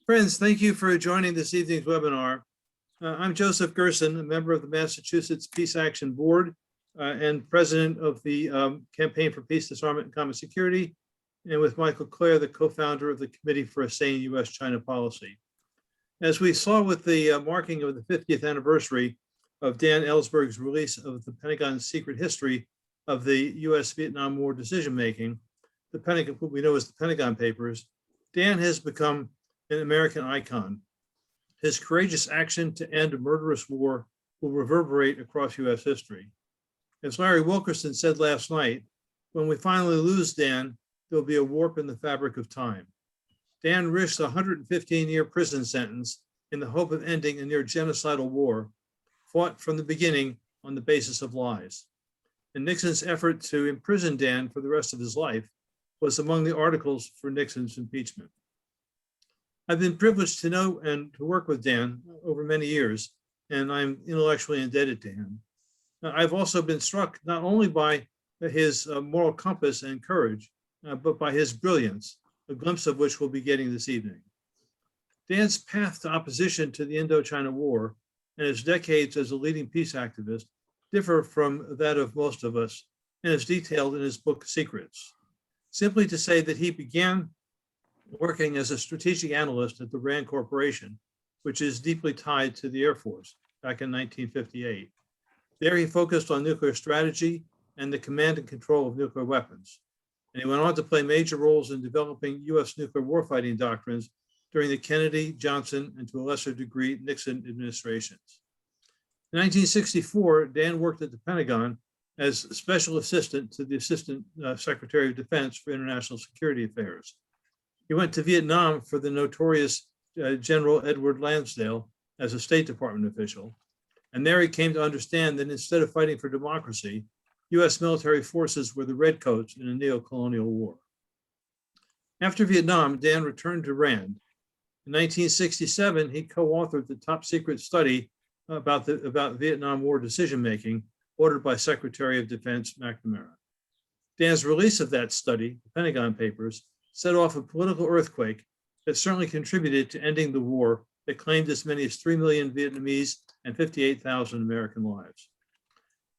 Friends, thank you for joining this evening's webinar. I'm Joseph Gerson, a member of the Massachusetts Peace Action Board and president of the Campaign for Peace, Disarmament, and Common Security, and with Michael Clare, the co-founder of the Committee for a Sane U.S.-China Policy. As we saw with the marking of the 50th anniversary of Dan Ellsberg's release of the Pentagon's secret history of the U.S.-Vietnam War decision-making, the Pentagon, what we know as the Pentagon Papers, Dan has become an American icon. His courageous action to end a murderous war will reverberate across U.S. history. As Larry Wilkerson said last night, when we finally lose Dan, there'll be a warp in the fabric of time. Dan risked a 115-year prison sentence in the hope of ending a near genocidal war, fought from the beginning on the basis of lies. And Nixon's effort to imprison Dan for the rest of his life was among the articles for Nixon's impeachment. I've been privileged to know and to work with Dan over many years, and I'm intellectually indebted to him. I've also been struck not only by his moral compass and courage, but by his brilliance, a glimpse of which we'll be getting this evening. Dan's path to opposition to the Indochina War and his decades as a leading peace activist differ from that of most of us and is detailed in his book, Secrets. Simply to say that he began working as a strategic analyst at the RAND Corporation, which is deeply tied to the Air Force, back in 1958. There he focused on nuclear strategy and the command and control of nuclear weapons. And he went on to play major roles in developing US nuclear warfighting doctrines during the Kennedy, Johnson, and to a lesser degree, Nixon administrations. In 1964, Dan worked at the Pentagon as special assistant to the Assistant Secretary of Defense for International Security Affairs. He went to Vietnam for the notorious General Edward Lansdale as a State Department official. And there he came to understand that instead of fighting for democracy, US military forces were the redcoats in a neo-colonial war. After Vietnam, Dan returned to RAND. In 1967, he co-authored the top secret study about Vietnam War decision-making ordered by Secretary of Defense McNamara. Dan's release of that study, the Pentagon Papers, set off a political earthquake that certainly contributed to ending the war that claimed as many as 3 million Vietnamese and 58,000 American lives.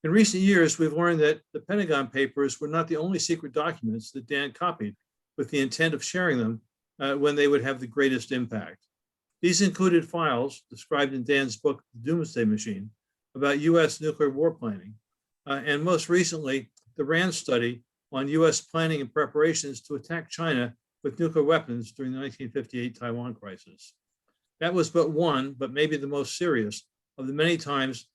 In recent years, we've learned that the Pentagon Papers were not the only secret documents that Dan copied with the intent of sharing them when they would have the greatest impact. These included files described in Dan's book, The Doomsday Machine, about US nuclear war planning, and most recently, the RAND study on US planning and preparations to attack China with nuclear weapons during the 1958 Taiwan crisis. That was but one, but maybe the most serious of the many times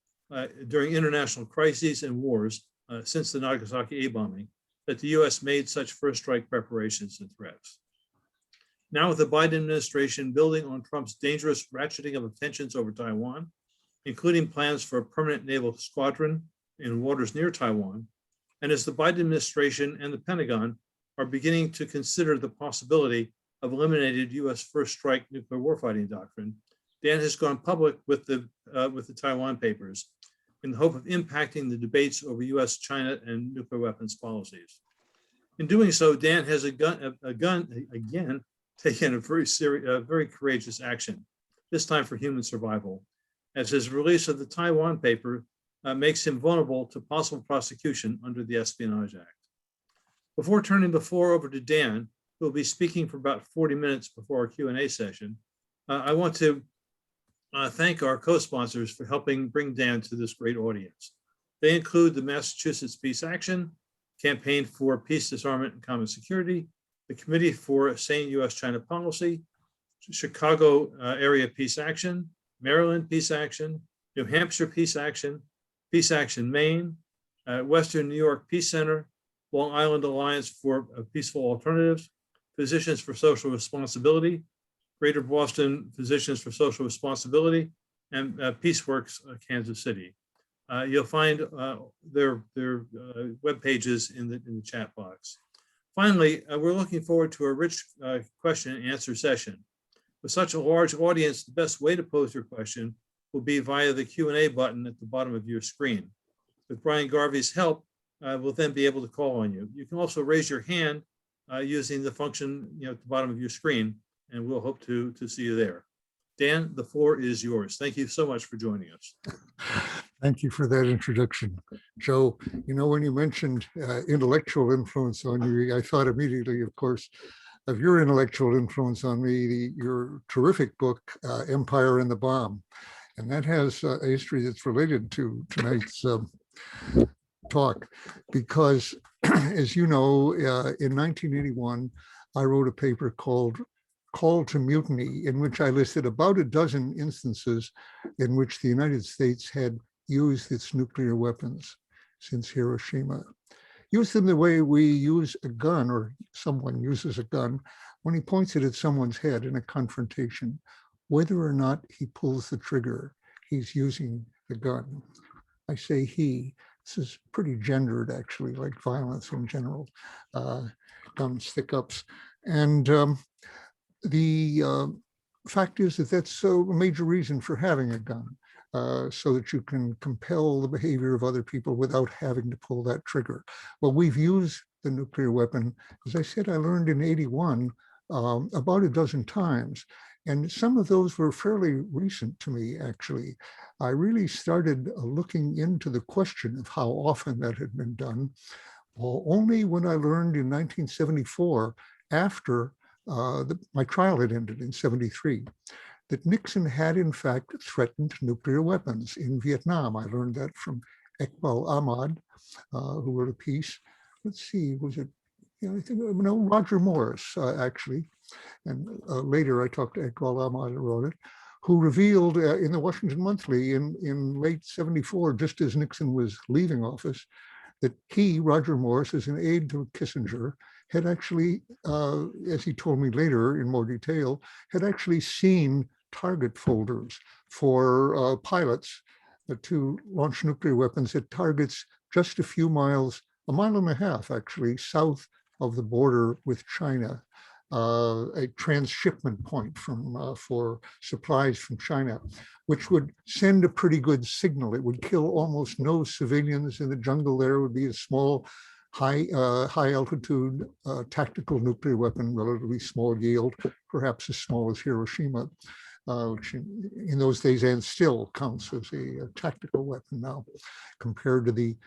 during international crises and wars since the Nagasaki A-bombing that the US made such first strike preparations and threats. Now with the Biden administration building on Trump's dangerous ratcheting of tensions over Taiwan, including plans for a permanent naval squadron in waters near Taiwan, and as the Biden administration and the Pentagon are beginning to consider the possibility of eliminating US first strike nuclear warfighting doctrine, Dan has gone public with the Taiwan Papers in the hope of impacting the debates over US, China, and nuclear weapons policies. In doing so, Dan has again taken a very courageous action, this time for human survival, as his release of the Taiwan paper makes him vulnerable to possible prosecution under the Espionage Act. Before turning the floor over to Dan, who will be speaking for about 40 minutes before our Q&A session, I want to thank our co-sponsors for helping bring Dan to this great audience. They include the Massachusetts Peace Action, Campaign for Peace, Disarmament, and Common Security, the Committee for a Sane U.S.-China Policy, Chicago Area Peace Action, Maryland Peace Action, New Hampshire Peace Action, Peace Action Maine, Western New York Peace Center, Long Island Alliance for Peaceful Alternatives, Physicians for Social Responsibility, Greater Boston Physicians for Social Responsibility, and PeaceWorks Kansas City. You'll find their web pages in the chat box. Finally, we're looking forward to a rich question and answer session. With such a large audience, the best way to pose your question will be via the Q&A button at the bottom of your screen. With Brian Garvey's help, we'll then be able to call on you. You can also raise your hand using the function at the bottom of your screen, and we'll hope to see you there. Dan, the floor is yours. Thank you so much for joining us. Thank you for that introduction. Joe, you know, when you mentioned intellectual influence on you, I thought immediately, of course, of your intellectual influence on me, your terrific book, Empire and the Bomb. And that has a history that's related to tonight's talk, because as you know, in 1981, I wrote a paper called Call to Mutiny, in which I listed about a dozen instances in which the United States had used its nuclear weapons since Hiroshima. Use them the way we use a gun, or someone uses a gun, when he points it at someone's head in a confrontation. Whether or not he pulls the trigger, he's using the gun. I say he. This is pretty gendered, actually, like violence in general, gun stick-ups. And the fact is that that's a major reason for having a gun, so that you can compel the behavior of other people without having to pull that trigger. Well, we've used the nuclear weapon, as I said, I learned in 81, about a dozen times. And some of those were fairly recent to me, actually. I really started looking into the question of how often that had been done, well, only when I learned in 1974, after my trial had ended in 73, that Nixon had in fact threatened nuclear weapons in Vietnam. I learned that from Iqbal Ahmad, who wrote a piece. Let's see, was it, I think, no, Roger Morris, actually. And later I talked to Iqbal Ahmad, who wrote it, who revealed in the Washington Monthly in late 74, just as Nixon was leaving office, that he, Roger Morris, as an aide to Kissinger, had actually, as he told me later in more detail, had actually seen target folders for pilots to launch nuclear weapons at targets just a few miles, a mile and a half actually, south of the border with China, a transshipment point for supplies from China, which would send a pretty good signal. It would kill almost no civilians in the jungle. There would be a small, high altitude tactical nuclear weapon, relatively small yield, perhaps as small as Hiroshima, which in those days and still counts as a tactical weapon now, compared to the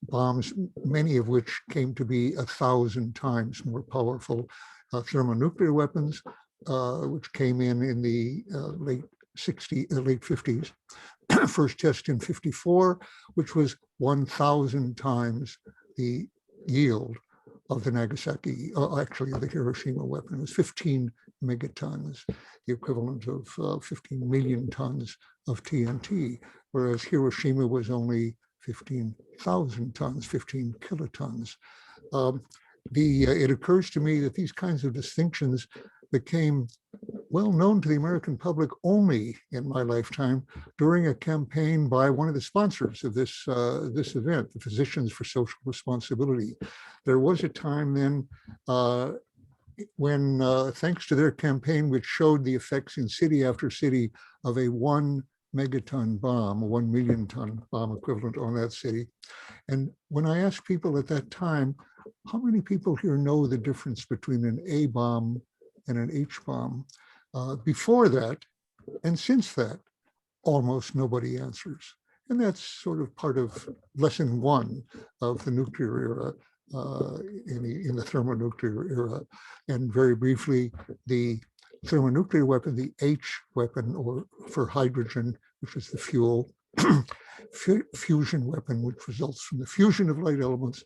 bombs, many of which came to be 1,000 times more powerful thermonuclear weapons, which came in the late 50s. First test in 54, which was 1,000 times the yield of the Nagasaki, actually of the Hiroshima weapon. It was 15 megatons, the equivalent of 15 million tons of TNT, whereas Hiroshima was only 15,000 tons, 15 kilotons. It occurs to me that these kinds of distinctions became well known to the American public only in my lifetime during a campaign by one of the sponsors of this event, the Physicians for Social Responsibility. There was a time then when, thanks to their campaign, which showed the effects in city after city of a 1 megaton bomb, a 1 million ton bomb equivalent on that city. And when I asked people at that time, how many people here know the difference between an A bomb and an H bomb? Before that, and since that, almost nobody answers. And that's sort of part of lesson one of the nuclear era, in the thermonuclear era. And very briefly, the thermonuclear weapon, the H weapon, or for hydrogen, which is the fuel, fusion weapon, which results from the fusion of light elements,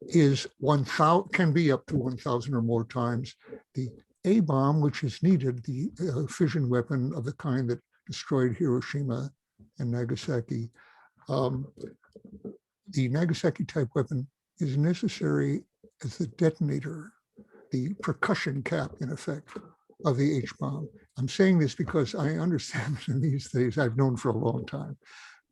is 1,000, can be up to 1,000 or more times the A bomb, which is needed, the fission weapon of the kind that destroyed Hiroshima and Nagasaki. The Nagasaki type weapon is necessary as the detonator, the percussion cap, in effect, of the H bomb. I'm saying this because I understand that in these days, I've known for a long time,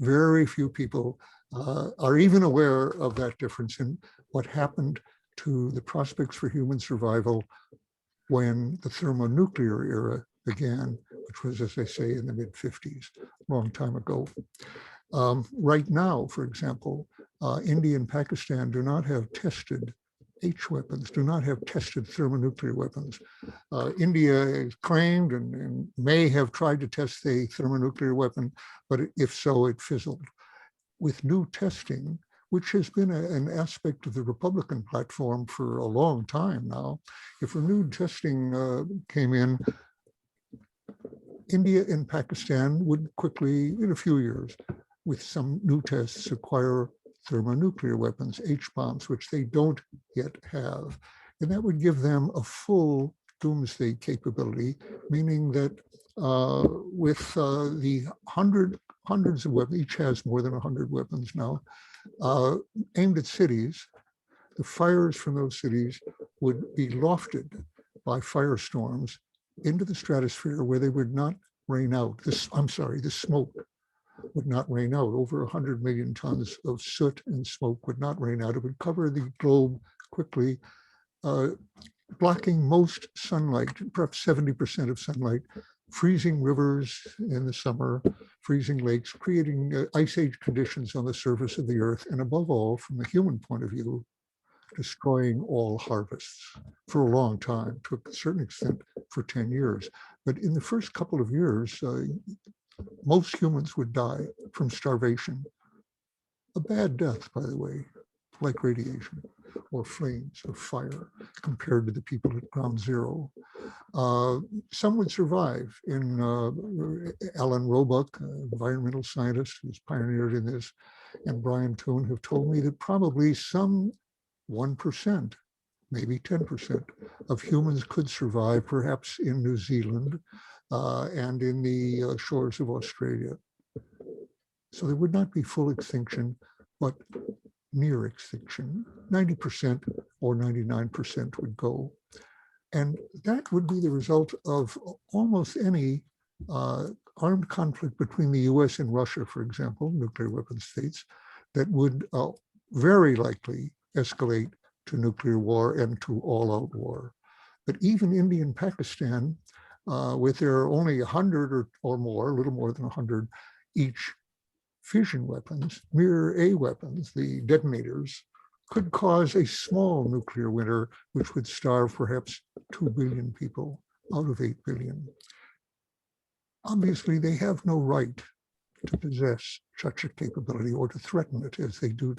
very few people are even aware of that difference in what happened to the prospects for human survival when the thermonuclear era began, which was, as I say, in the mid-50s, a long time ago. Right now, for example, India and Pakistan do not have tested H weapons, do not have tested thermonuclear weapons. India has claimed and may have tried to test a thermonuclear weapon, but if so, it fizzled. With new testing, which has been an aspect of the Republican platform for a long time now, if renewed testing came in, India and Pakistan would quickly, in a few years, with some new tests, acquire thermonuclear weapons, H-bombs, which they don't yet have. And that would give them a full doomsday capability, meaning that with the hundreds of weapons, each has more than 100 weapons now, aimed at cities, the fires from those cities would be lofted by firestorms into the stratosphere where they would not rain out. The smoke would not rain out. Over 100 million tons of soot and smoke would not rain out. It would cover the globe quickly, blocking most sunlight, perhaps 70% of sunlight, freezing rivers in the summer, freezing lakes, creating ice age conditions on the surface of the earth, and above all, from the human point of view, destroying all harvests for a long time, to a certain extent for 10 years. But in the first couple of years, most humans would die from starvation. A bad death, by the way, like radiation or flames or fire compared to the people at ground zero. Some would survive. Alan Roebuck, environmental scientist who's pioneered in this, and Brian Toon have told me that probably some 1%, maybe 10% of humans could survive, perhaps in New Zealand and in the shores of Australia. So there would not be full extinction, but near extinction. 90% or 99% would go. And that would be the result of almost any armed conflict between the US and Russia, for example, nuclear weapon states, that would very likely escalate to nuclear war and to all-out war. But even India and Pakistan, with their only 100 or more, a little more than 100 each fission weapons, mere A weapons, the detonators, could cause a small nuclear winter, which would starve perhaps 2 billion people out of 8 billion. Obviously, they have no right to possess such a capability or to threaten it as they do.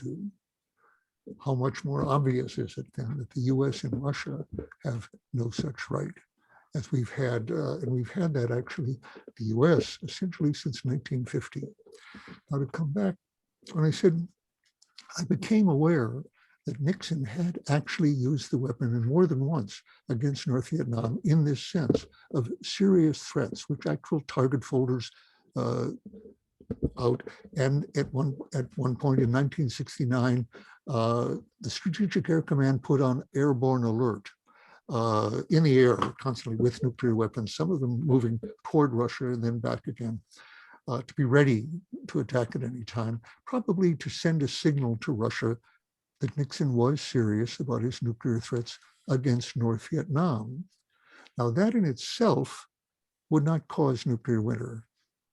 How much more obvious is it then that the US and Russia have no such right, as we've had, and we've had that actually, the US essentially since 1950. Now to come back, when I said I became aware that Nixon had actually used the weapon and more than once against North Vietnam in this sense of serious threats, which actual target folders out. And at one point in 1969, the Strategic Air Command put on airborne alert in the air constantly with nuclear weapons, some of them moving toward Russia and then back again, to be ready to attack at any time, probably to send a signal to Russia that Nixon was serious about his nuclear threats against North Vietnam. Now that in itself would not cause nuclear winter.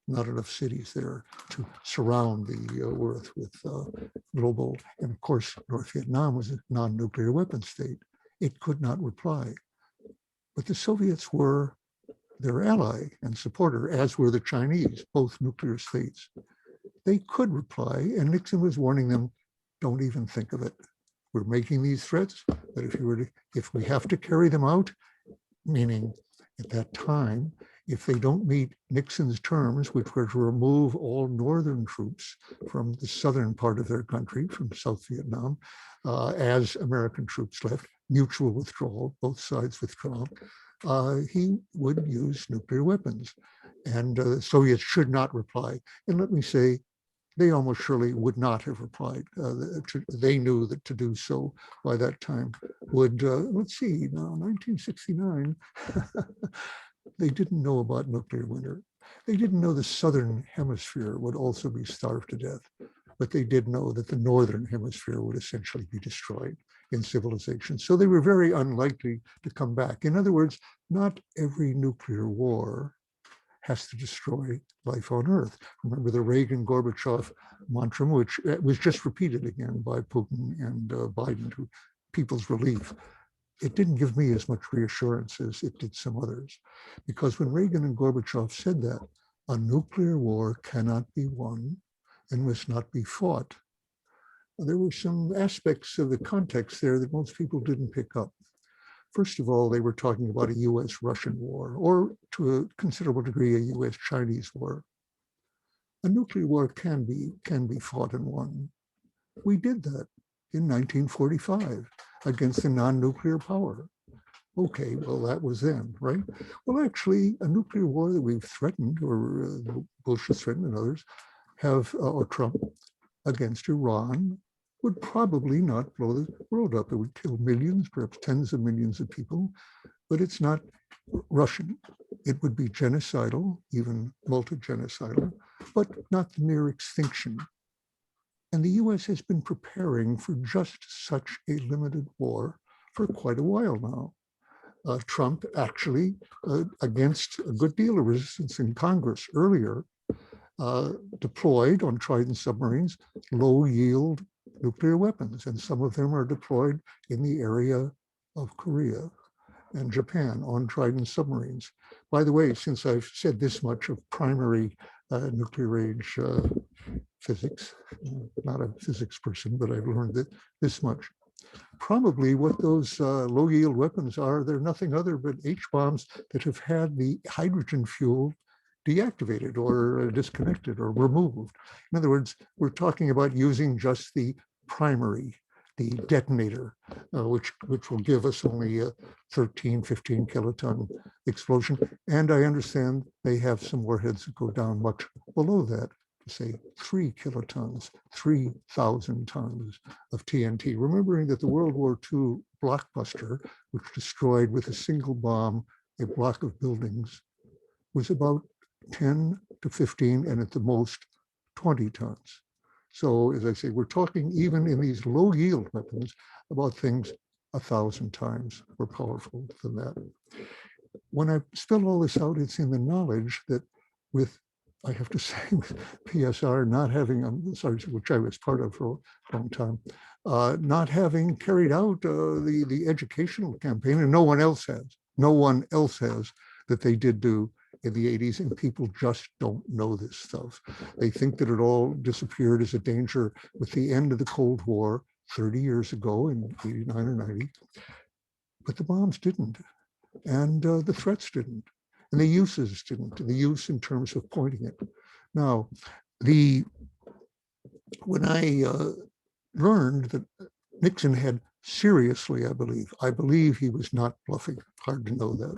Not enough cities there to surround the earth with global, and of course, North Vietnam was a non-nuclear weapon state. It could not reply. But the Soviets were their ally and supporter, as were the Chinese, both nuclear states. They could reply, and Nixon was warning them, don't even think of it. We're making these threats, but if we have to carry them out, meaning at that time, if they don't meet Nixon's terms, which were to remove all northern troops from the southern part of their country, from South Vietnam, as American troops left, mutual withdrawal, both sides withdrawal, he would use nuclear weapons. And the Soviets should not reply. And let me say, they almost surely would not have replied. They knew that to do so by that time would, let's see, now 1969, they didn't know about nuclear winter. They didn't know the southern hemisphere would also be starved to death, but they did know that the northern hemisphere would essentially be destroyed in civilization. So they were very unlikely to come back. In other words, not every nuclear war has to destroy life on Earth. Remember the Reagan-Gorbachev mantra, which was just repeated again by Putin and Biden, to people's relief, it didn't give me as much reassurance as it did some others. Because when Reagan and Gorbachev said that, a nuclear war cannot be won and must not be fought, there were some aspects of the context there that most people didn't pick up. First of all, they were talking about a US-Russian war, or to a considerable degree, a US-Chinese war. A nuclear war can be fought and won. We did that in 1945 against a non-nuclear power. Okay, well, that was then, right? Well, actually, a nuclear war that we've threatened, or Bush has threatened and others have, or Trump, against Iran would probably not blow the world up. It would kill millions, perhaps tens of millions of people, but it's not Russian. It would be genocidal, even multi-genocidal, but not near extinction. And the US has been preparing for just such a limited war for quite a while now. Trump actually, against a good deal of resistance in Congress earlier, deployed on Trident submarines low-yield nuclear weapons, and some of them are deployed in the area of Korea and Japan on Trident submarines. By the way, since I've said this much of primary nuclear age physics, not a physics person, but I've learned that this much. Probably what those low-yield weapons are, they're nothing other but H-bombs that have had the hydrogen fuel deactivated or disconnected or removed. In other words, we're talking about using just the primary, the detonator, which will give us only a 13, 15 kiloton explosion. And I understand they have some warheads that go down much below that, say 3 kilotons, 3,000 tons of TNT. Remembering that the World War II blockbuster, which destroyed with a single bomb a block of buildings, was about 10 to 15 and at the most 20 tons. So as I say, we're talking even in these low yield weapons about things 1,000 times more powerful than that. When I spell all this out, it's in the knowledge that with, I have to say, with PSR not having, which I was part of for a long time, not having carried out the educational campaign, and no one else has that they did do in the 80s, and people just don't know this stuff. They think that it all disappeared as a danger with the end of the Cold War 30 years ago in 89 or 90, but the bombs didn't, and the threats didn't, and the uses didn't, and the use in terms of pointing it. Now, when I learned that Nixon had seriously, I believe he was not bluffing, hard to know that,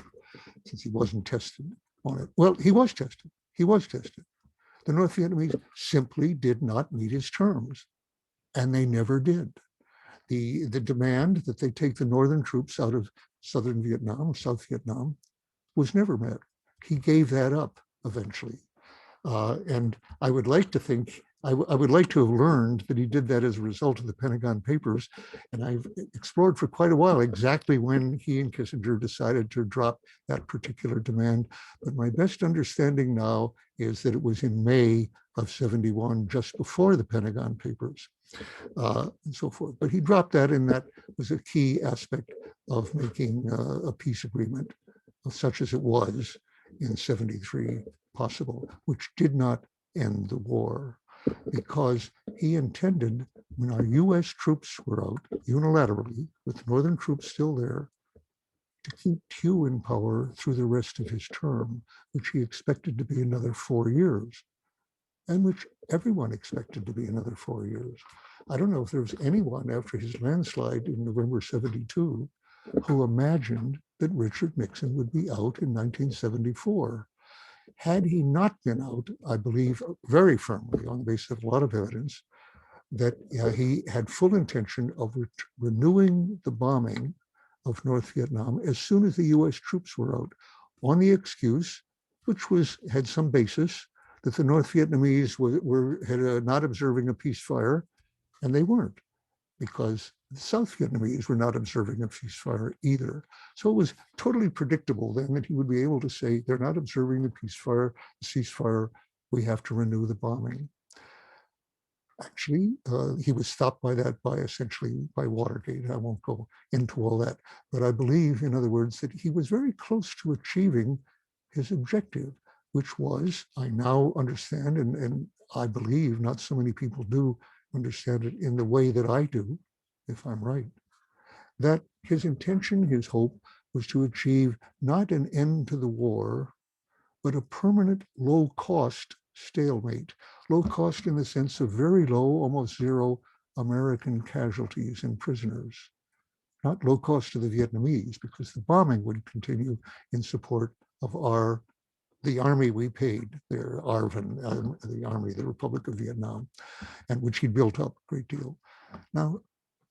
since he wasn't tested on it. Well, he was tested. The North Vietnamese simply did not meet his terms, and they never did. The demand that they take the northern troops out of southern Vietnam, South Vietnam, was never met. He gave that up eventually. And I would like to think, I would like to have learned that he did that as a result of the Pentagon Papers. And I've explored for quite a while exactly when he and Kissinger decided to drop that particular demand. But my best understanding now is that it was in May of '71, just before the Pentagon Papers and so forth. But he dropped that, and that was a key aspect of making a peace agreement, such as it was in '73 possible, which did not end the war, because he intended, when our US troops were out unilaterally, with northern troops still there, to keep Thieu in power through the rest of his term, which he expected to be another 4 years, and which everyone expected to be another 4 years. I don't know if there was anyone after his landslide in November '72 who imagined that Richard Nixon would be out in 1974. Had he not been out, I believe very firmly on the basis of a lot of evidence that he had full intention of renewing the bombing of North Vietnam as soon as the US troops were out, on the excuse, which had some basis, that the North Vietnamese had not observing a ceasefire, and they weren't, because the South Vietnamese were not observing a ceasefire either. So it was totally predictable then that he would be able to say, they're not observing the ceasefire, we have to renew the bombing. Actually, he was stopped by that essentially by Watergate. I won't go into all that, but I believe, in other words, that he was very close to achieving his objective, which was, I now understand, and I believe not so many people do understand it in the way that I do, if I'm right, that his intention, his hope, was to achieve not an end to the war, but a permanent low-cost stalemate. Low cost in the sense of very low, almost zero American casualties and prisoners. Not low cost to the Vietnamese, because the bombing would continue in support of the army we paid, their ARVN, the Army, the Republic of Vietnam, and which he'd built up a great deal. Now,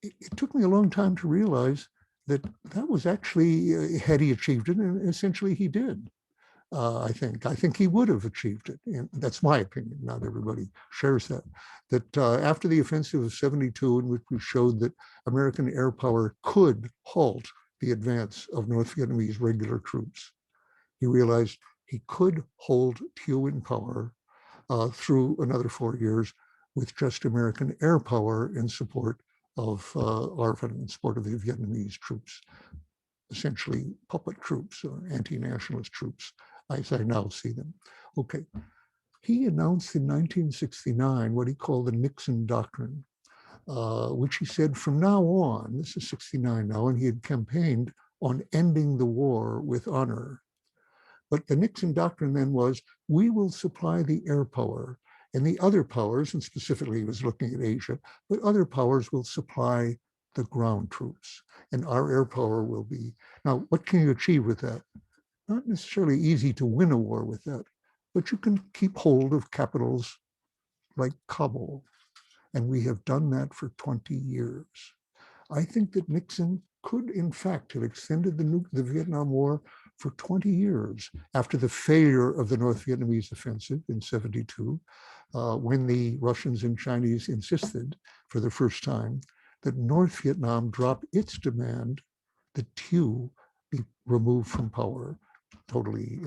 it took me a long time to realize that that was actually, had he achieved it, and essentially he did. I think he would have achieved it. And that's my opinion. Not everybody shares that. That after the offensive of '72, in which we showed that American air power could halt the advance of North Vietnamese regular troops, he realized he could hold Thieu in power through another 4 years with just American air power in support of ARVN, in support of the Vietnamese troops, essentially puppet troops or anti-nationalist troops, as I now see them. Okay, he announced in 1969 what he called the Nixon Doctrine, which he said from now on, this is 69 now, and he had campaigned on ending the war with honor. But the Nixon Doctrine then was, we will supply the air power, and the other powers, and specifically he was looking at Asia, but other powers will supply the ground troops, and our air power will be. Now, what can you achieve with that? Not necessarily easy to win a war with that, but you can keep hold of capitals like Kabul, and we have done that for 20 years. I think that Nixon could, in fact, have extended the Vietnam War for 20 years after the failure of the North Vietnamese offensive in '72, when the Russians and Chinese insisted for the first time that North Vietnam drop its demand that Thieu be removed from power, totally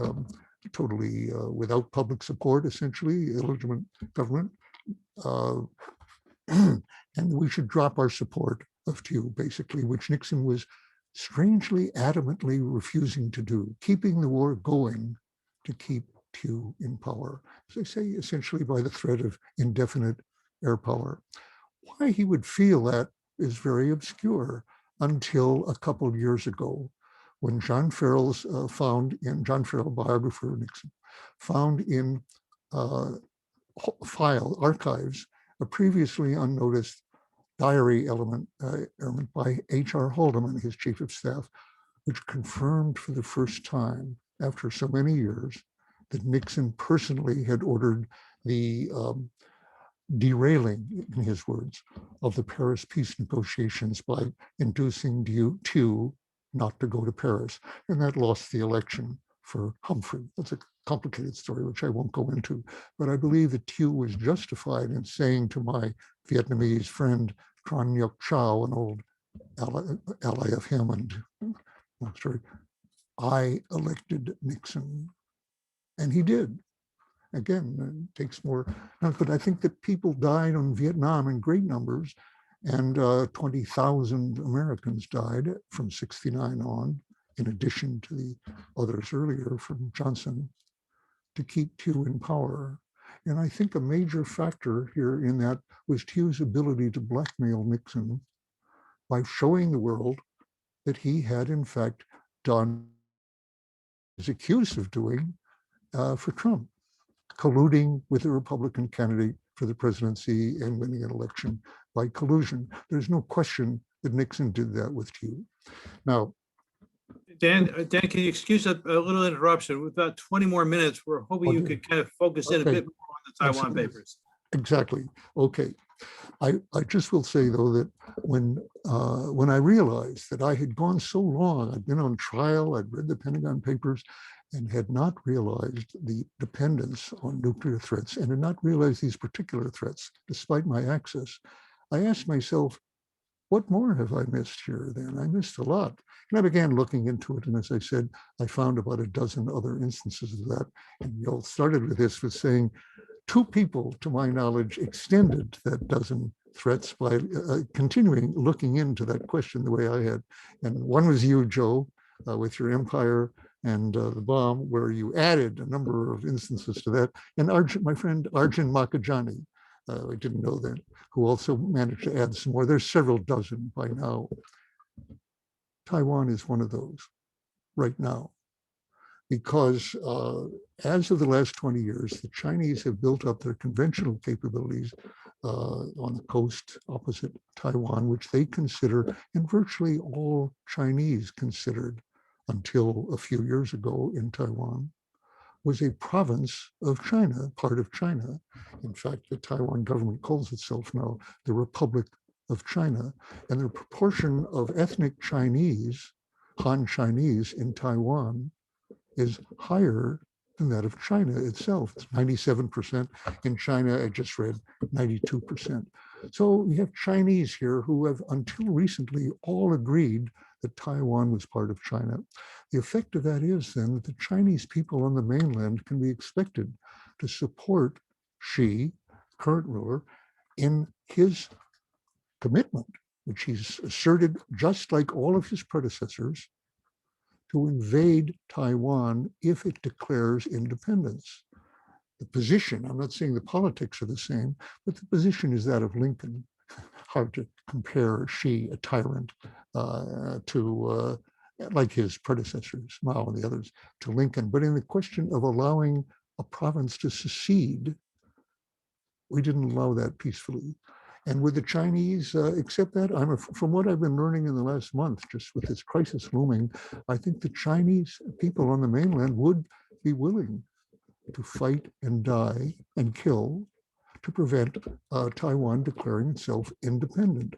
without public support, essentially, illegitimate government, and we should drop our support of Thieu, basically, which Nixon was strangely, adamantly refusing to do, keeping the war going to keep Thieu in power, as I say, essentially by the threat of indefinite air power. Why he would feel that is very obscure until a couple of years ago, when John Farrell's John Farrell, biographer of Nixon, found in archives a previously unnoticed diary element by H.R. Haldeman, his chief of staff, which confirmed for the first time after so many years that Nixon personally had ordered the derailing, in his words, of the Paris peace negotiations by inducing Thieu not to go to Paris. And that lost the election for Humphrey. That's a complicated story, which I won't go into. But I believe that Thieu was justified in saying to my Vietnamese friend, Tran Ngoc Chau, an old ally of him, and I elected Nixon. And he did. Again, it takes more, but I think that people died on Vietnam in great numbers, and 20,000 Americans died from '69 on, in addition to the others earlier from Johnson, to keep Thieu in power. And I think a major factor here in that was Thieu's ability to blackmail Nixon by showing the world that he had in fact done, is accused of doing for Trump, colluding with a Republican candidate for the presidency and winning an election by collusion. There's no question that Nixon did that with Thieu. Now, Dan, can you excuse a little interruption? With about 20 more minutes, we're hoping you could kind of focus in a bit more on the Taiwan Absolutely. papers. Exactly. Okay. I just will say, though, that when I realized that I had gone so long, I'd been on trial, I'd read the Pentagon Papers, and had not realized the dependence on nuclear threats, and had not realized these particular threats, despite my access, I asked myself, what more have I missed here then? I missed a lot. And I began looking into it. And as I said, I found about a dozen other instances of that. And we all started with this with saying, two people, to my knowledge, extended that dozen threats by continuing looking into that question the way I had. And one was you, Joe, with your empire and the bomb, where you added a number of instances to that. And my friend Arjun Makajani, I didn't know that, who also managed to add some more. There's several dozen by now. Taiwan is one of those right now, because as of the last 20 years, the Chinese have built up their conventional capabilities on the coast opposite Taiwan, which they consider, and virtually all Chinese considered until a few years ago in Taiwan, was a province of China, part of China. In fact, the Taiwan government calls itself now the Republic of China, and the proportion of ethnic Chinese, Han Chinese in Taiwan, is higher than that of China itself. It's 97%. In China, I just read 92%. So we have Chinese here who have until recently all agreed that Taiwan was part of China. The effect of that is then that the Chinese people on the mainland can be expected to support Xi, current ruler, in his commitment, which he's asserted just like all of his predecessors, to invade Taiwan if it declares independence. The position, I'm not saying the politics are the same, but the position is that of Lincoln. Hard to compare Xi, a tyrant, to like his predecessors, Mao and the others, to Lincoln. But in the question of allowing a province to secede, we didn't allow that peacefully. And would the Chinese accept that? From what I've been learning in the last month, just with this crisis looming, I think the Chinese people on the mainland would be willing to fight and die and kill to prevent Taiwan declaring itself independent.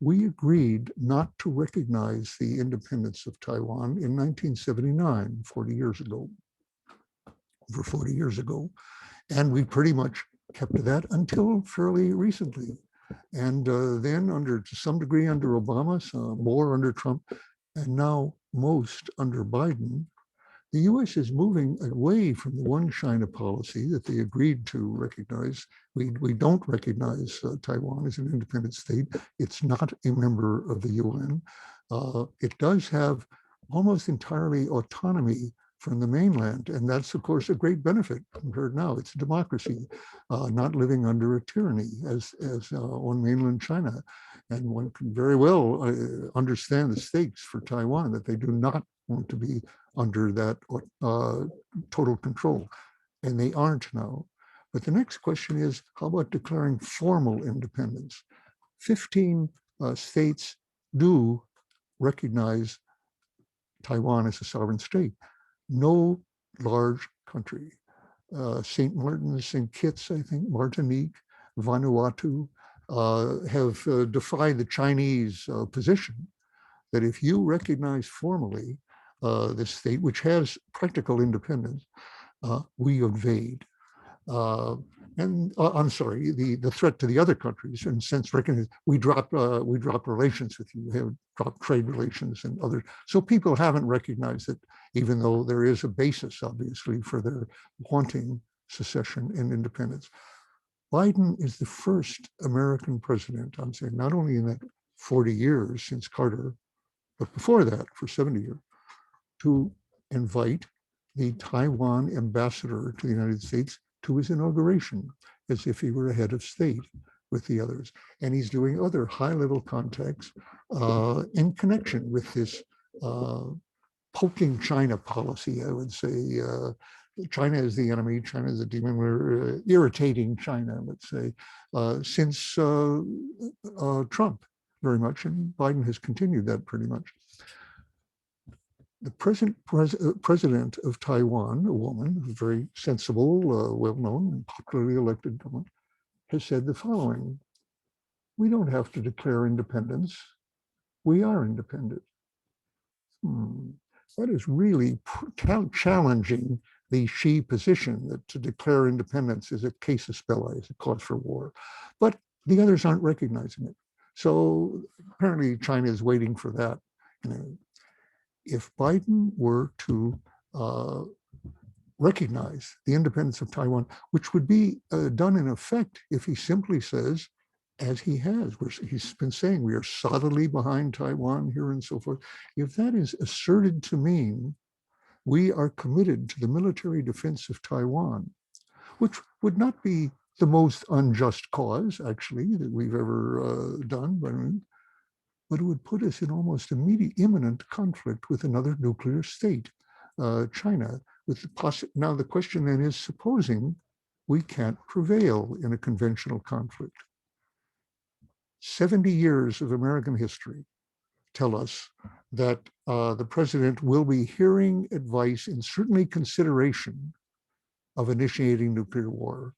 We agreed not to recognize the independence of Taiwan in 1979, 40 years ago, over 40 years ago. And we pretty much kept to that until fairly recently. And then to some degree under Obama, more under Trump, and now most under Biden, the US is moving away from the one China policy that they agreed to recognize. We don't recognize Taiwan as an independent state. It's not a member of the UN. It does have almost entirely autonomy from the mainland. And that's, of course, a great benefit compared now. It's a democracy, not living under a tyranny as on mainland China. And one can very well understand the stakes for Taiwan, that they do not want to be under that total control. And they aren't now. But the next question is, how about declaring formal independence? 15 states do recognize Taiwan as a sovereign state. No large country, St. Martin's, St. Kitts, I think, Martinique, Vanuatu, have defied the Chinese position that if you recognize formally this state, which has practical independence, we invade. I'm sorry, the threat to the other countries, and since recognized, we drop relations with you, have dropped trade relations and others. So people haven't recognized it, even though there is a basis, obviously, for their wanting secession and independence. Biden is the first American president, I'm saying, not only in that 40 years since Carter, but before that, for 70 years, to invite the Taiwan ambassador to the United States to his inauguration, as if he were a head of state with the others. And he's doing other high-level contacts in connection with this poking China policy, I would say. China is the enemy, China is the demon. We're irritating China, let's say, since Trump very much, and Biden has continued that pretty much. The present president of Taiwan, a woman, who's very sensible, well-known, and popularly elected woman, has said the following: we don't have to declare independence. We are independent. That is really challenging the Xi position that to declare independence is a casus belli, is a cause for war. But the others aren't recognizing it. So apparently China is waiting for that. If Biden were to recognize the independence of Taiwan, which would be done in effect if he simply says, as he has, where he's been saying, we are solidly behind Taiwan here and so forth. If that is asserted to mean we are committed to the military defense of Taiwan, which would not be the most unjust cause, actually, that we've ever done, but it would put us in almost immediate, imminent conflict with another nuclear state, China. Now the question then is, supposing we can't prevail in a conventional conflict. 70 years of American history tell us that the president will be hearing advice and certainly consideration of initiating nuclear war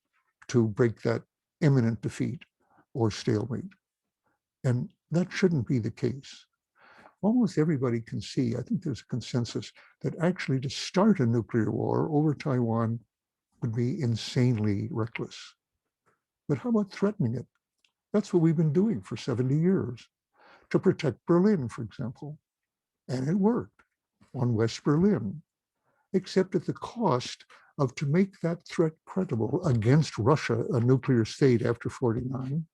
to break that imminent defeat or stalemate. And that shouldn't be the case. Almost everybody can see, I think there's a consensus, that actually to start a nuclear war over Taiwan would be insanely reckless. But how about threatening it? That's what we've been doing for 70 years to protect Berlin, for example. And it worked on West Berlin, except at the cost of, to make that threat credible against Russia, a nuclear state after 49,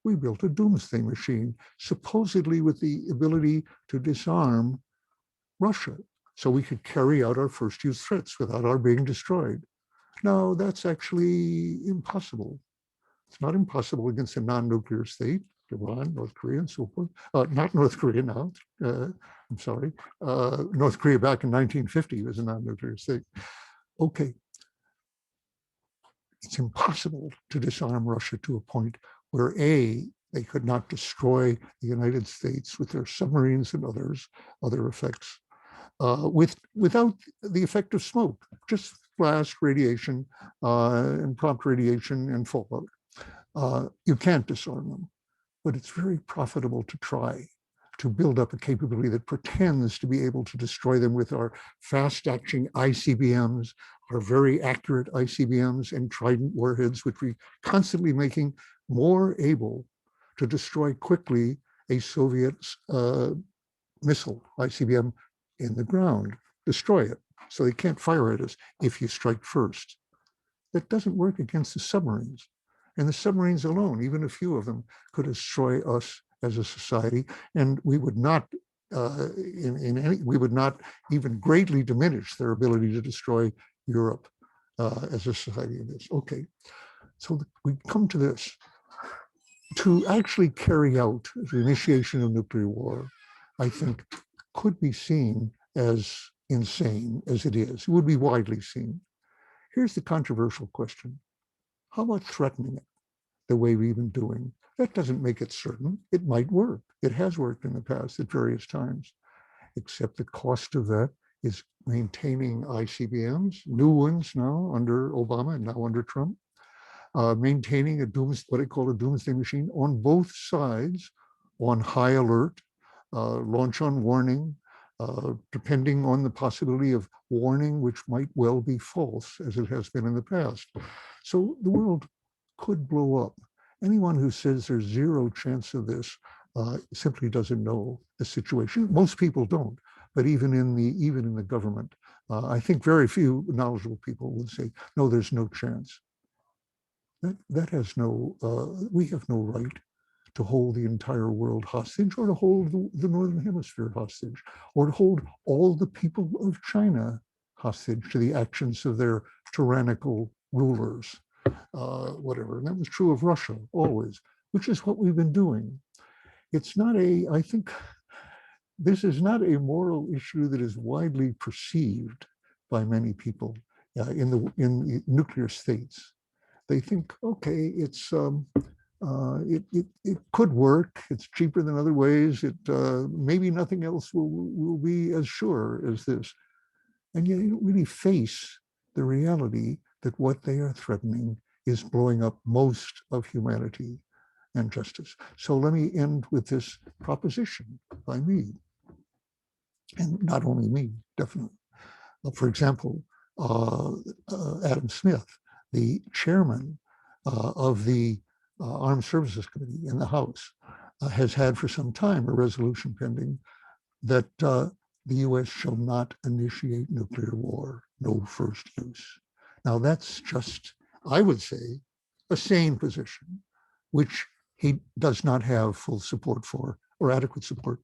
we built a doomsday machine, supposedly with the ability to disarm Russia, so we could carry out our first use threats without our being destroyed. Now, that's actually impossible. It's not impossible against a non-nuclear state, Iran, North Korea, and so forth. Not North Korea now, I'm sorry. North Korea back in 1950 was a non-nuclear state. Okay. It's impossible to disarm Russia to a point where A, they could not destroy the United States with their submarines and other effects, without the effect of smoke, just blast, radiation, and prompt radiation and fallout. You can't disarm them, but it's very profitable to try to build up a capability that pretends to be able to destroy them with our fast-acting ICBMs, our very accurate ICBMs and Trident warheads, which we constantly making more able to destroy quickly a Soviet missile, ICBM, in the ground, destroy it. So they can't fire at us if you strike first. That doesn't work against the submarines. And the submarines alone, even a few of them, could destroy us as a society, and we would not, we would not even greatly diminish their ability to destroy Europe as a society of this. Okay, so we come to this. To actually carry out the initiation of nuclear war, I think, could be seen as insane as it is. It would be widely seen. Here's the controversial question. How about threatening it the way we've been doing? That doesn't make it certain. It might work. It has worked in the past at various times, except the cost of that is maintaining ICBMs, new ones now under Obama and now under Trump, maintaining what I call a doomsday machine on both sides, on high alert, launch on warning, depending on the possibility of warning, which might well be false, as it has been in the past. So the world could blow up. Anyone who says there's zero chance of this simply doesn't know the situation. Most people don't, but even in the government, I think very few knowledgeable people would say, no, there's no chance. That has no, we have no right to hold the entire world hostage, or to hold the Northern Hemisphere hostage, or to hold all the people of China hostage to the actions of their tyrannical rulers. Whatever. And that was true of Russia always, which is what we've been doing. It's not I think this is not a moral issue that is widely perceived by many people in the nuclear states. They think, okay, it could work. It's cheaper than other ways. Maybe nothing else will be as sure as this. And yet they don't really face the reality that what they are threatening is blowing up most of humanity and justice. So let me end with this proposition by me, and not only me, definitely. For example, Adam Smith, the chairman of the Armed Services Committee in the House, has had for some time a resolution pending that the US shall not initiate nuclear war, no first use. Now that's just, I would say, a sane position, which he does not have full support for or adequate support,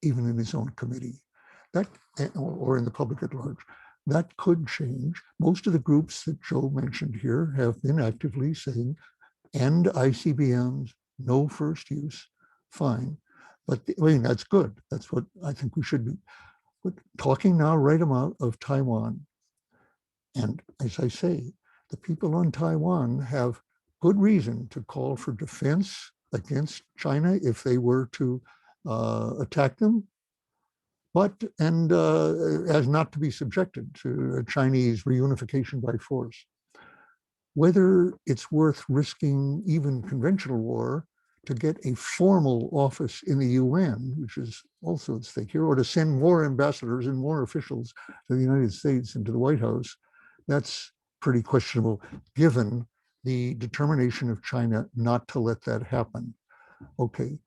even in his own committee, that, or in the public at large. That could change. Most of the groups that Joe mentioned here have been actively saying, end ICBMs, no first use, fine. But I mean, that's good. That's what I think we should be. But talking now right about of Taiwan. And as I say, the people on Taiwan have good reason to call for defense against China if they were to attack them, but as not to be subjected to a Chinese reunification by force. Whether it's worth risking even conventional war to get a formal office in the UN, which is also at stake here, or to send more ambassadors and more officials to the United States and to the White House, that's pretty questionable, given the determination of China not to let that happen. Okay,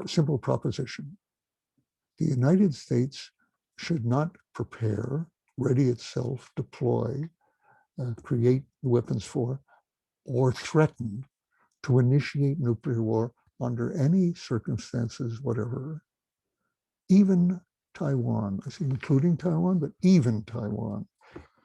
simple proposition. The United States should not prepare, ready itself, deploy, create weapons for, or threaten to initiate nuclear war under any circumstances, whatever. Even Taiwan, I say including Taiwan, but even Taiwan,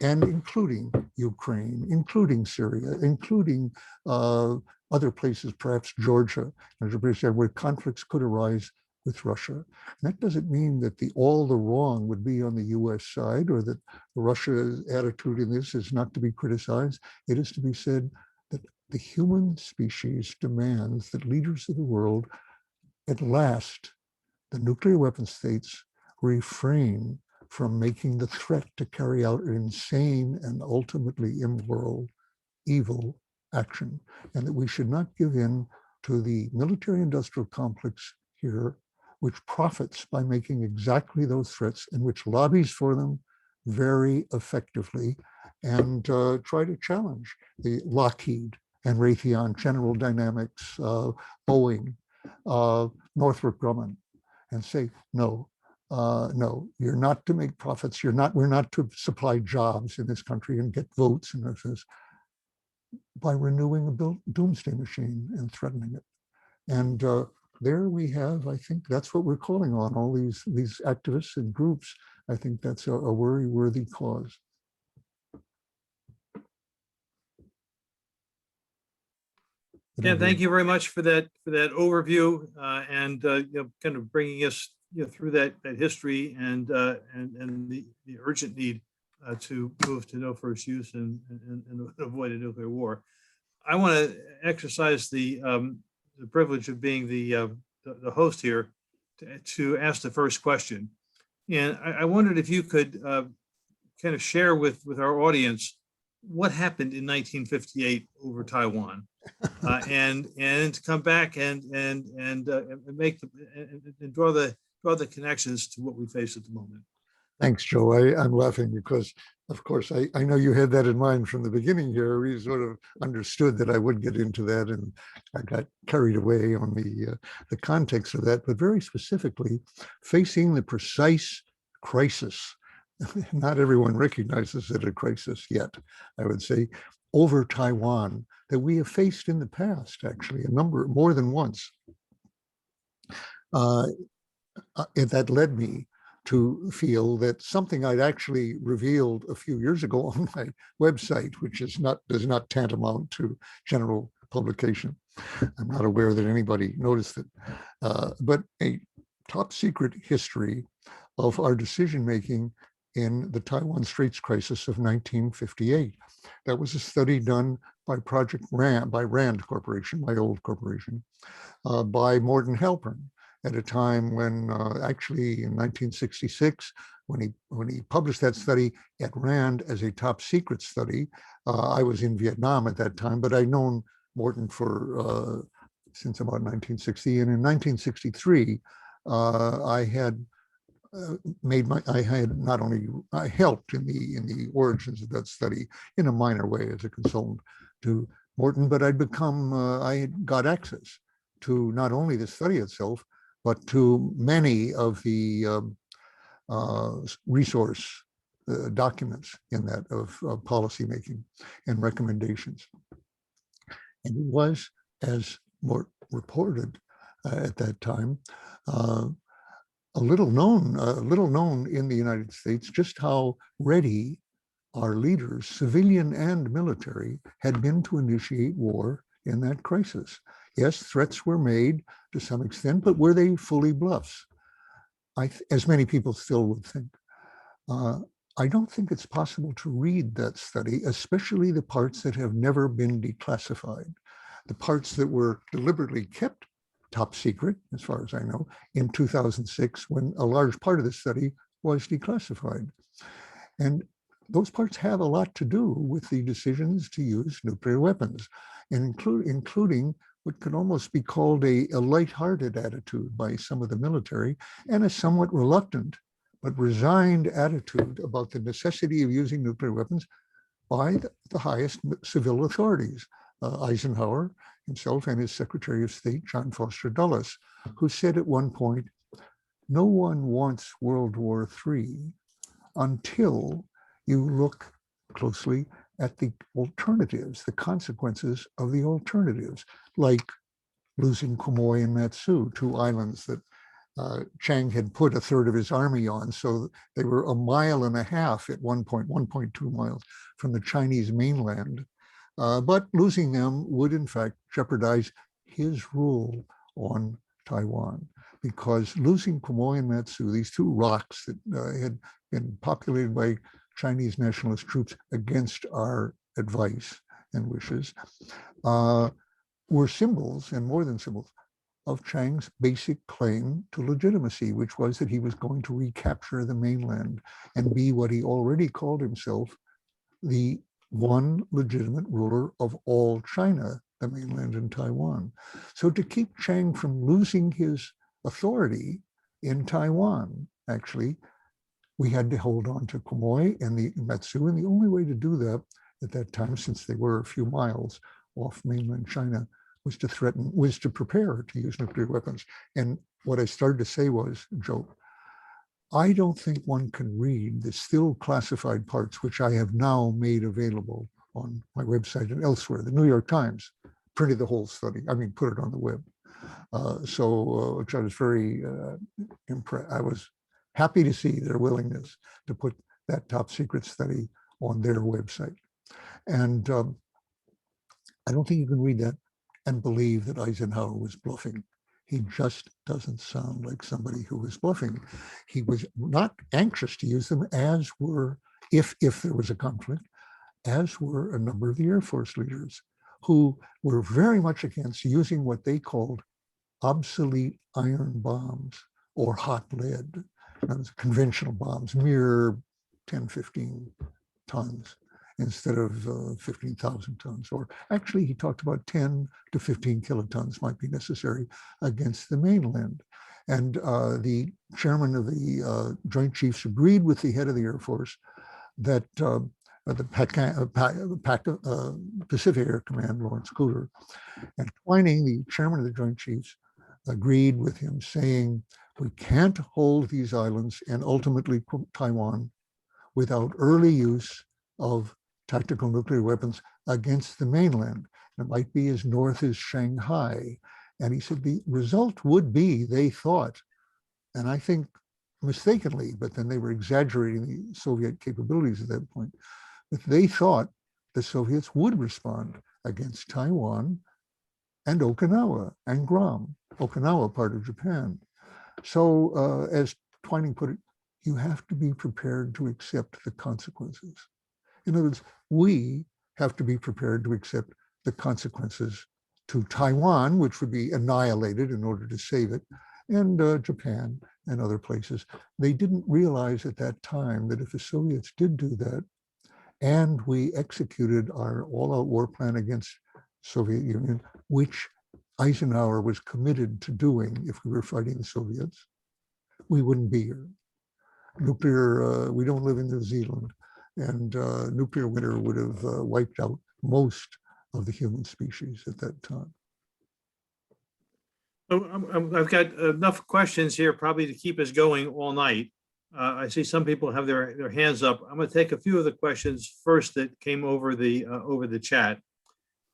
and including Ukraine, including Syria, including other places, perhaps Georgia, where conflicts could arise with Russia. And that doesn't mean that all the wrong would be on the US side, or that Russia's attitude in this is not to be criticized. It is to be said that the human species demands that leaders of the world, at last, the nuclear weapon states, refrain from making the threat to carry out an insane and ultimately immoral, evil action, and that we should not give in to the military-industrial complex here, which profits by making exactly those threats and which lobbies for them very effectively, and try to challenge the Lockheed and Raytheon, General Dynamics, Boeing, Northrop Grumman, and say, no, no, you're not to make profits. We're not to supply jobs in this country and get votes and this, by renewing a doomsday machine and threatening it. And there we have, I think that's what we're calling on, all these activists and groups. I think that's a worry-worthy cause. Yeah, thank you very much for that overview and kind of bringing us through that history and the urgent need to move to no first use and avoid a nuclear war. I want to exercise the privilege of being the host here to ask the first question, and I wondered if you could kind of share with our audience what happened in 1958 over Taiwan. And to come back and make and draw the connections to what we face at the moment. Thanks, Joe. I'm laughing because, of course, I know you had that in mind from the beginning here. We sort of understood that I would get into that, and I got carried away on the context of that. But very specifically, facing the precise crisis. Not everyone recognizes it a crisis yet, I would say, over Taiwan that we have faced in the past, actually, more than once. That led me to feel that something I'd actually revealed a few years ago on my website, which does not tantamount to general publication. I'm not aware that anybody noticed it, but a top secret history of our decision-making in the Taiwan Straits crisis of 1958. That was a study done by Project Rand, by Rand Corporation, my old corporation, by Morton Halpern at a time when actually in 1966, when he published that study at Rand as a top secret study. I was in Vietnam at that time, but I'd known Morton for since about 1960. And in 1963, I helped in the origins of that study in a minor way as a consultant to Morton, but I had got access to not only the study itself, but to many of the resource documents in that of policy making and recommendations. And it was, as more reported at that time, a little known in the United States just how ready our leaders, civilian and military, had been to initiate war in that crisis. Yes, threats were made to some extent, but were they fully bluffs? As many people still would think. I don't think it's possible to read that study, especially the parts that have never been declassified, the parts that were deliberately kept top secret, as far as I know, in 2006, when a large part of the study was declassified. And those parts have a lot to do with the decisions to use nuclear weapons, and including what could almost be called a lighthearted attitude by some of the military, and a somewhat reluctant but resigned attitude about the necessity of using nuclear weapons by the highest civil authorities, Eisenhower himself and his Secretary of State, John Foster Dulles, who said at one point, "No one wants World War III until you look closely at the alternatives, the consequences of the alternatives, like losing Quemoy and Matsu, two islands that Chiang had put a third of his army on, so they were 1.5 miles at one point, 1.2 miles from the Chinese mainland. But losing them would in fact jeopardize his rule on Taiwan, because losing Quemoy and Matsu, these two rocks that had been populated by Chinese nationalist troops against our advice and wishes, were symbols, and more than symbols, of Chiang's basic claim to legitimacy, which was that he was going to recapture the mainland and be what he already called himself, the one legitimate ruler of all China, the mainland and Taiwan. So to keep Chiang from losing his authority in Taiwan, actually, we had to hold on to Quemoy and the Matsu, and the only way to do that at that time, since they were a few miles off mainland China, was to prepare to use nuclear weapons. And what I started to say was, Joe, I don't think one can read the still classified parts, which I have now made available on my website and elsewhere. The New York Times printed the whole study, put it on the web. Which I was very impressed. I was happy to see their willingness to put that top secret study on their website. And I don't think you can read that and believe that Eisenhower was bluffing. He just doesn't sound like somebody who was bluffing. He was not anxious to use them, as were, if there was a conflict, as were a number of the Air Force leaders, who were very much against using what they called obsolete iron bombs or hot lead, conventional bombs, mere 10, 15 tons instead of 15,000 tons. Or actually, he talked about 10 to 15 kilotons might be necessary against the mainland. And the chairman of the Joint Chiefs agreed with the head of the Air Force that the Pacific Air Command, Lawrence Cooter, and Twining, the chairman of the Joint Chiefs, agreed with him, saying, we can't hold these islands and ultimately Taiwan without early use of tactical nuclear weapons against the mainland. It might be as north as Shanghai. And he said the result would be, they thought, and I think mistakenly, but then they were exaggerating the Soviet capabilities at that point, but they thought the Soviets would respond against Taiwan and Okinawa and Guam, Okinawa part of Japan. So as Twining put it, you have to be prepared to accept the consequences. In other words, we have to be prepared to accept the consequences to Taiwan, which would be annihilated in order to save it, and Japan and other places. They didn't realize at that time that if the Soviets did do that, and we executed our all-out war plan against Soviet Union, which Eisenhower was committed to doing if we were fighting the Soviets, we wouldn't be here. Nuclear, we don't live in New Zealand, and nuclear winter would have wiped out most of the human species at that time. I've got enough questions here probably to keep us going all night. I see some people have their hands up. I'm going to take a few of the questions first that came over the chat.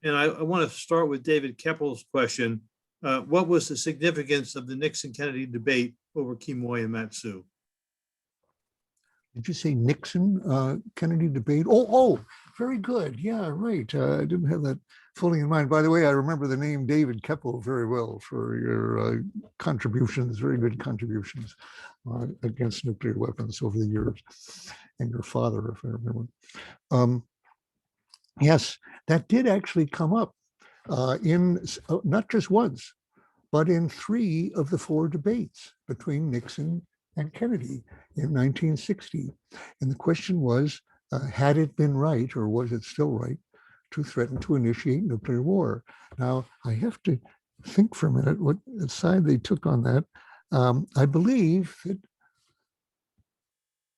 And I want to start with David Keppel's question. What was the significance of the Nixon-Kennedy debate over Quemoy and Matsu? Did you say Nixon Kennedy debate? Very good. Yeah, right. I didn't have that fully in mind. By the way, I remember the name David Keppel very well for your contributions, very good contributions against nuclear weapons over the years, and your father, if I remember. Yes, that did actually come up in not just once, but in 3 of the 4 debates between Nixon and Kennedy in 1960. And the question was, had it been right, or was it still right, to threaten to initiate nuclear war? Now, I have to think for a minute what side they took on that. I believe that,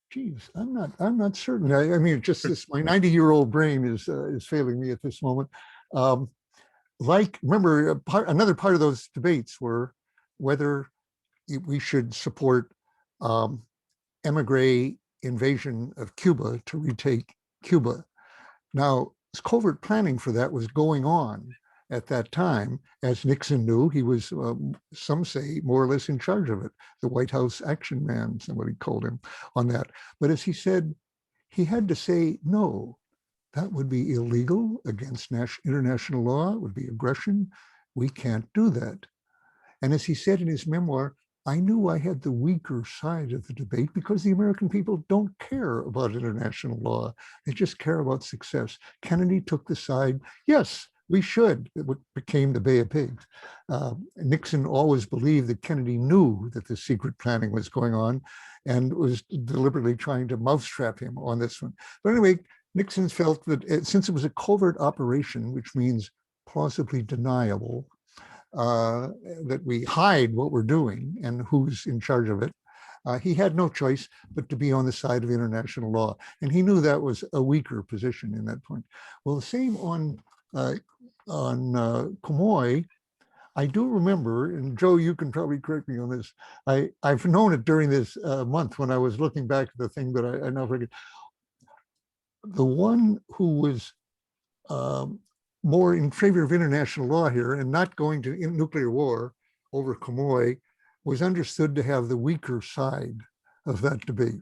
geez, I'm not certain. I mean, just this, my 90-year-old brain is failing me at this moment. Remember, another part of those debates were whether we should support emigre invasion of Cuba to retake Cuba. Now, covert planning for that was going on at that time. As Nixon knew, he was, some say, more or less in charge of it. The White House action man, somebody called him on that. But as he said, he had to say, no, that would be illegal against international law. It would be aggression. We can't do that. And as he said in his memoir, I knew I had the weaker side of the debate because the American people don't care about international law. They just care about success. Kennedy took the side, yes, we should. It became the Bay of Pigs. Nixon always believed that Kennedy knew that the secret planning was going on and was deliberately trying to mousetrap him on this one. But anyway, Nixon felt that since it was a covert operation, which means plausibly deniable, that we hide what we're doing and who's in charge of it, he had no choice but to be on the side of international law. And he knew that was a weaker position in that point. Well, the same on Quemoy. I do remember, and Joe, you can probably correct me on this, I've known it during this month when I was looking back at the thing, but I now forget. The one who was more in favor of international law here and not going to nuclear war over Quemoy was understood to have the weaker side of that debate.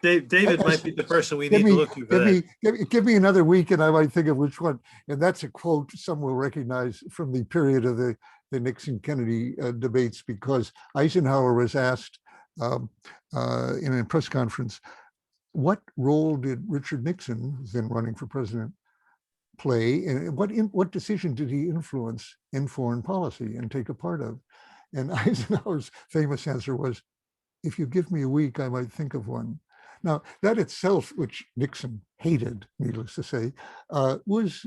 David might be the person we need to look to for that. Give me another week and I might think of which one. And that's a quote some will recognize from the period of the Nixon-Kennedy debates, because Eisenhower was asked in a press conference, what role did Richard Nixon, who's then running for president, play, and what decision did he influence in foreign policy and take a part of? And Eisenhower's famous answer was, if you give me a week, I might think of one. Now, that itself, which Nixon hated, needless to say, was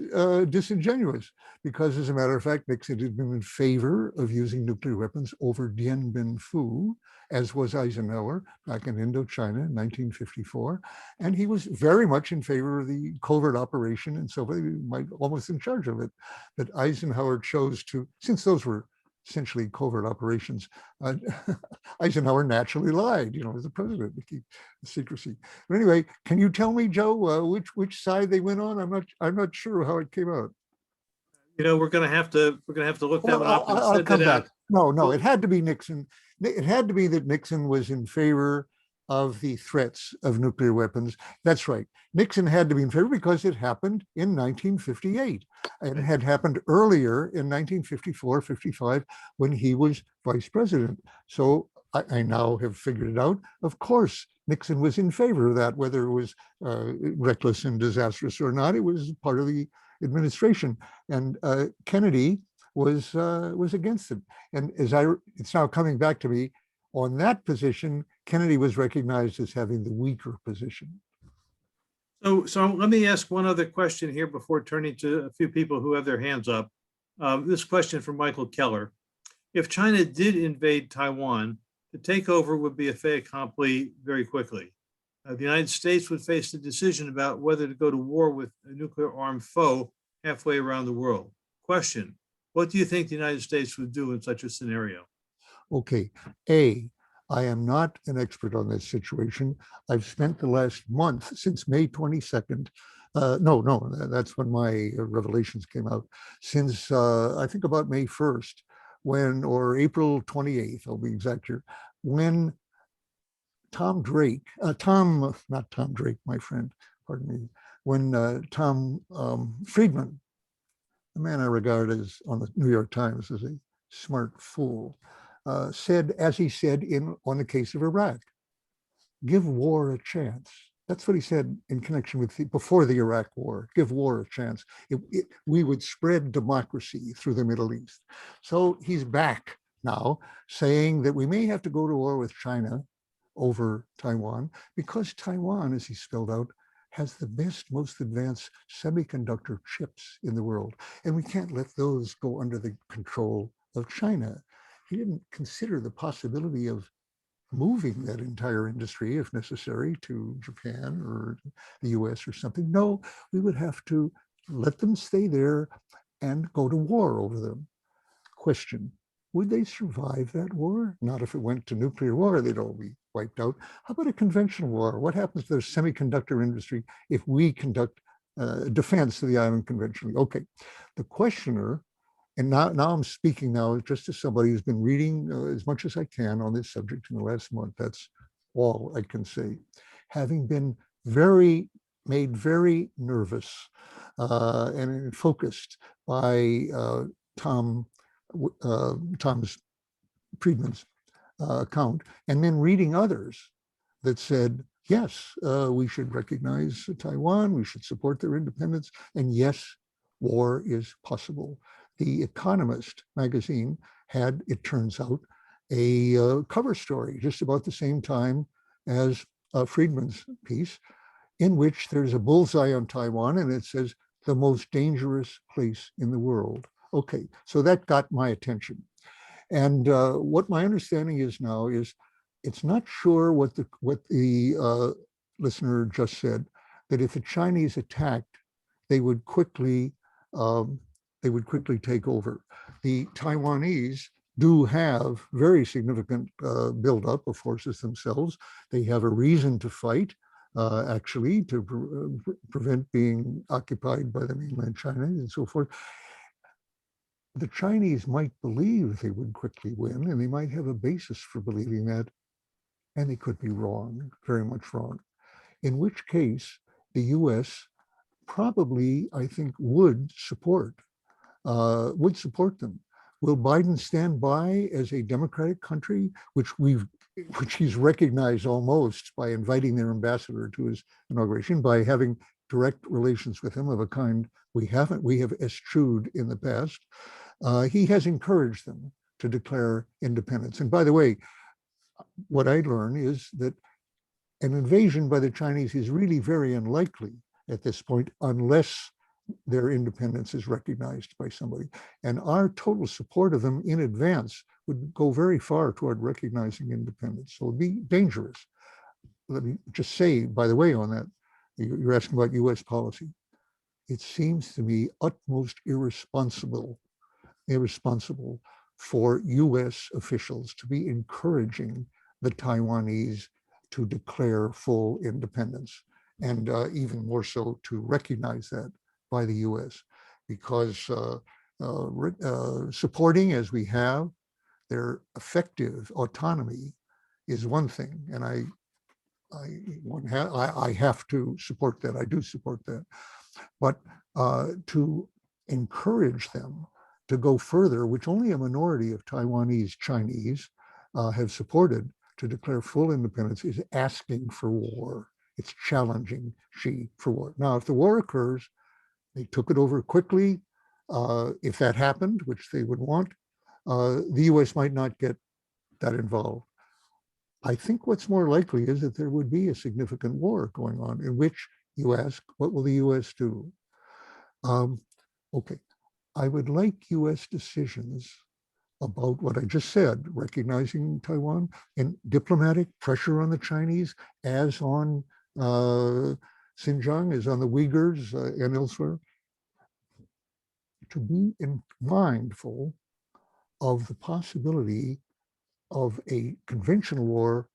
disingenuous, because as a matter of fact, Nixon had been in favor of using nuclear weapons over Dien Bien Phu, as was Eisenhower back in Indochina in 1954. And he was very much in favor of the covert operation, and so he might almost in charge of it. But Eisenhower chose to, since those were essentially covert operations, Eisenhower naturally lied, as the president, to keep the secrecy. But anyway, can you tell me, Joe, which side they went on? I'm not sure how it came out. We're gonna have to look that one up. I'll come back. No, it had to be Nixon. It had to be that Nixon was in favor of the threats of nuclear weapons. That's right. Nixon had to be in favor because it happened in 1958. And it had happened earlier in 1954, 55, when he was vice president. So I now have figured it out. Of course, Nixon was in favor of that, whether it was reckless and disastrous or not. It was part of the administration. And Kennedy was against it. And it's now coming back to me, on that position, Kennedy was recognized as having the weaker position. So let me ask one other question here before turning to a few people who have their hands up. This question from Michael Keller. If China did invade Taiwan, the takeover would be a fait accompli very quickly. The United States would face the decision about whether to go to war with a nuclear armed foe halfway around the world. Question, what do you think the United States would do in such a scenario? Okay, I am not an expert on this situation. I've spent the last month since May 22nd. No, that's when my revelations came out. Since I think about May 1st, or April 28th, I'll be exact here, when not Tom Drake, my friend, pardon me, when Tom Friedman, the man I regard as on the New York Times as a smart fool, said, as he said on the case of Iraq, give war a chance. That's what he said in connection with before the Iraq war, give war a chance. We would spread democracy through the Middle East. So he's back now saying that we may have to go to war with China over Taiwan because Taiwan, as he spelled out, has the best, most advanced semiconductor chips in the world. And we can't let those go under the control of China. He didn't consider the possibility of moving that entire industry, if necessary, to Japan or the US or something. No, we would have to let them stay there and go to war over them. Question, would they survive that war? Not if it went to nuclear war, they'd all be wiped out. How about a conventional war? What happens to the semiconductor industry if we conduct defense of the island conventionally? Okay, the questioner, and now I'm speaking now just as somebody who's been reading as much as I can on this subject in the last month. That's all I can say. Having been made very nervous and focused by Tom's Friedman's account, and then reading others that said, yes, we should recognize Taiwan, we should support their independence, and yes, war is possible. The Economist magazine had, it turns out, a cover story just about the same time as Friedman's piece, in which there's a bullseye on Taiwan and it says, the most dangerous place in the world. Okay, so that got my attention. And what my understanding is now is it's not sure what the listener just said, that if the Chinese attacked, they would quickly take over. The Taiwanese do have very significant buildup of forces themselves. They have a reason to fight, actually, to prevent being occupied by the mainland China and so forth. The Chinese might believe they would quickly win, and they might have a basis for believing that, and they could be wrong, very much wrong. In which case, the US probably, I think, would support them. Will Biden stand by as a democratic country, which he's recognized almost by inviting their ambassador to his inauguration, by having direct relations with him of a kind we haven't? We have eschewed in the past. He has encouraged them to declare independence. And by the way, what I learn is that an invasion by the Chinese is really very unlikely at this point, unless their independence is recognized by somebody. And our total support of them in advance would go very far toward recognizing independence. So it'd be dangerous. Let me just say, by the way, on that, you're asking about US policy. It seems to me utmost irresponsible for US officials to be encouraging the Taiwanese to declare full independence, and even more so to recognize that by the US, because supporting, as we have, their effective autonomy is one thing, and I have to support that. I do support that. But to encourage them to go further, which only a minority of Taiwanese Chinese have supported, to declare full independence, is asking for war. It's challenging Xi for war. Now, if the war occurs, they took it over quickly. If that happened, which they would want, the US might not get that involved. I think what's more likely is that there would be a significant war going on, in which you ask, what will the US do? Okay, I would like US decisions about what I just said, recognizing Taiwan, and diplomatic pressure on the Chinese, as on Xinjiang, as on the Uyghurs and elsewhere, to be mindful of the possibility of a conventional war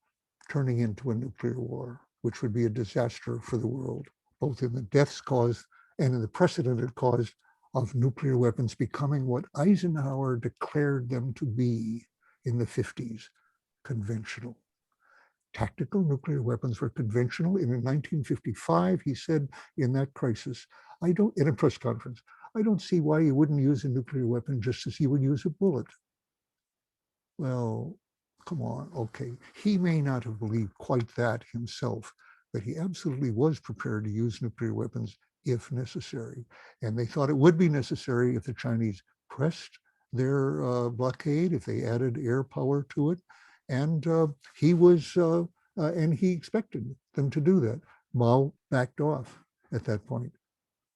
turning into a nuclear war, which would be a disaster for the world, both in the deaths caused and in the precedent it caused of nuclear weapons becoming what Eisenhower declared them to be in the 50s, conventional. Tactical nuclear weapons were conventional. And in 1955, he said in that crisis, in a press conference, I don't see why you wouldn't use a nuclear weapon just as you would use a bullet. Well, come on, okay. He may not have believed quite that himself, but he absolutely was prepared to use nuclear weapons if necessary. And they thought it would be necessary if the Chinese pressed their blockade, if they added air power to it. And he expected them to do that. Mao backed off at that point.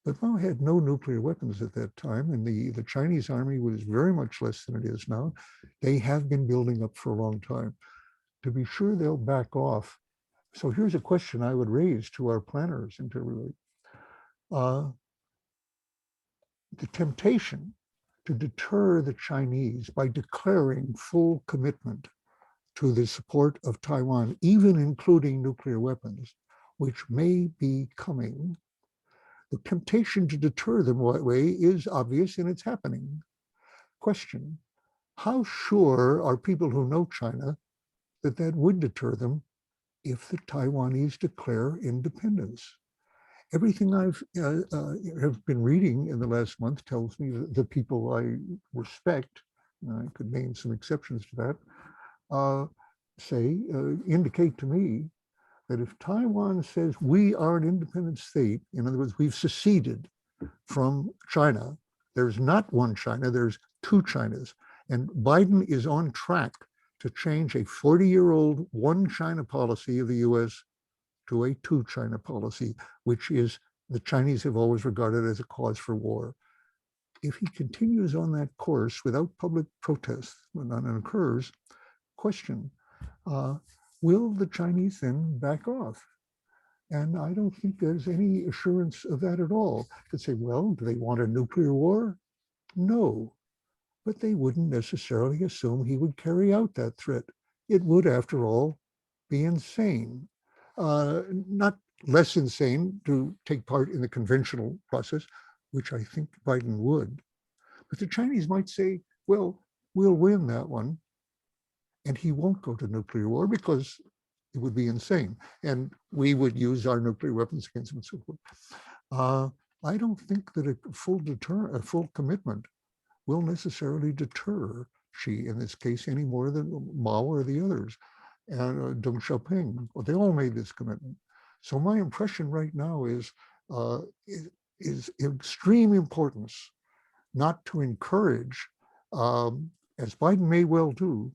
But Mao had no nuclear weapons at that time, and the Chinese army was very much less than it is now. They have been building up for a long time. To be sure they'll back off. So here's a question I would raise to our planners and to everybody. The temptation to deter the Chinese by declaring full commitment to the support of Taiwan, even including nuclear weapons, which may be coming. The temptation to deter them that way is obvious, and it's happening. Question, how sure are people who know China that that would deter them if the Taiwanese declare independence? Everything I've have been reading in the last month tells me that the people I respect, and I could name some exceptions to that, indicate to me that if Taiwan says we are an independent state, in other words, we've seceded from China, there's not one China, there's two Chinas. And Biden is on track to change a 40-year-old one China policy of the US to a two China policy, which is the Chinese have always regarded as a cause for war. If he continues on that course without public protest when none occurs, question, will the Chinese then back off? And I don't think there's any assurance of that at all. To say, well, do they want a nuclear war? No, but they wouldn't necessarily assume he would carry out that threat. It would, after all, be insane. Not less insane to take part in the conventional process, which I think Biden would. But the Chinese might say, well, we'll win that one, and he won't go to nuclear war because it would be insane. And we would use our nuclear weapons against him and so forth. I don't think that a full commitment will necessarily deter Xi in this case any more than Mao or the others. And Deng Xiaoping, well, they all made this commitment. So my impression right now is extreme importance not to encourage, as Biden may well do,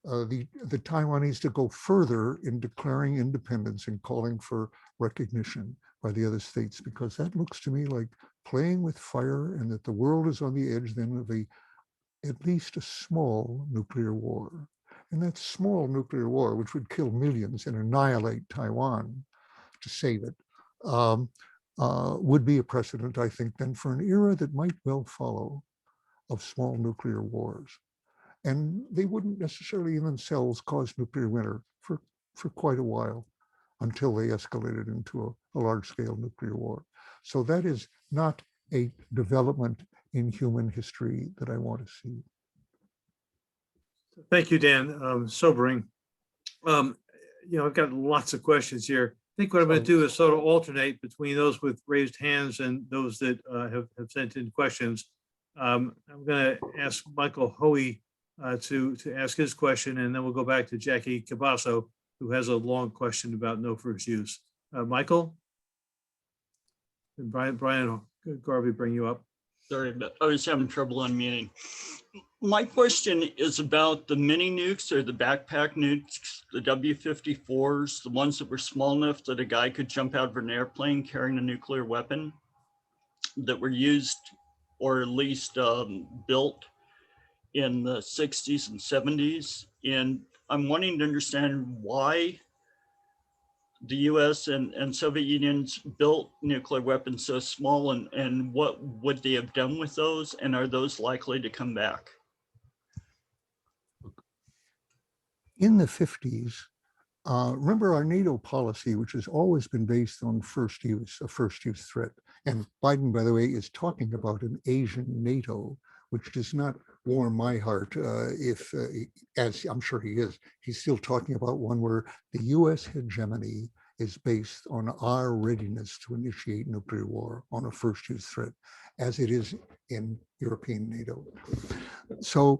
the Taiwanese to go further in declaring independence and calling for recognition by the other states, because that looks to me like playing with fire, and that the world is on the edge then of at least a small nuclear war. And that small nuclear war, which would kill millions and annihilate Taiwan to save it, would be a precedent, I think, then for an era that might well follow of small nuclear wars. And they wouldn't necessarily in themselves cause nuclear winter for quite a while until they escalated into a large-scale nuclear war. So that is not a development in human history that I want to see. Thank you, Dan. Sobering. I've got lots of questions here. I think what I'm going to do is sort of alternate between those with raised hands and those that have sent in questions. I'm going to ask Michael Hoey to ask his question, and then we'll go back to Jackie Cabasso, who has a long question about no first use. Michael? And Brian Garvey bring you up. Sorry, but I was having trouble unmuting. My question is about the mini nukes or the backpack nukes, the W-54s, the ones that were small enough that a guy could jump out of an airplane carrying a nuclear weapon, that were used or at least built in the 60s and 70s. And I'm wanting to understand why the US and Soviet Unions built nuclear weapons so small, and what would they have done with those? And are those likely to come back? in the 50s, remember our NATO policy, which has always been based on first use, a first use threat. And Biden, by the way, is talking about an Asian NATO, which does not warm my heart as I'm sure he is, he's still talking about one where the US hegemony is based on our readiness to initiate nuclear war on a first use threat, as it is in European NATO. So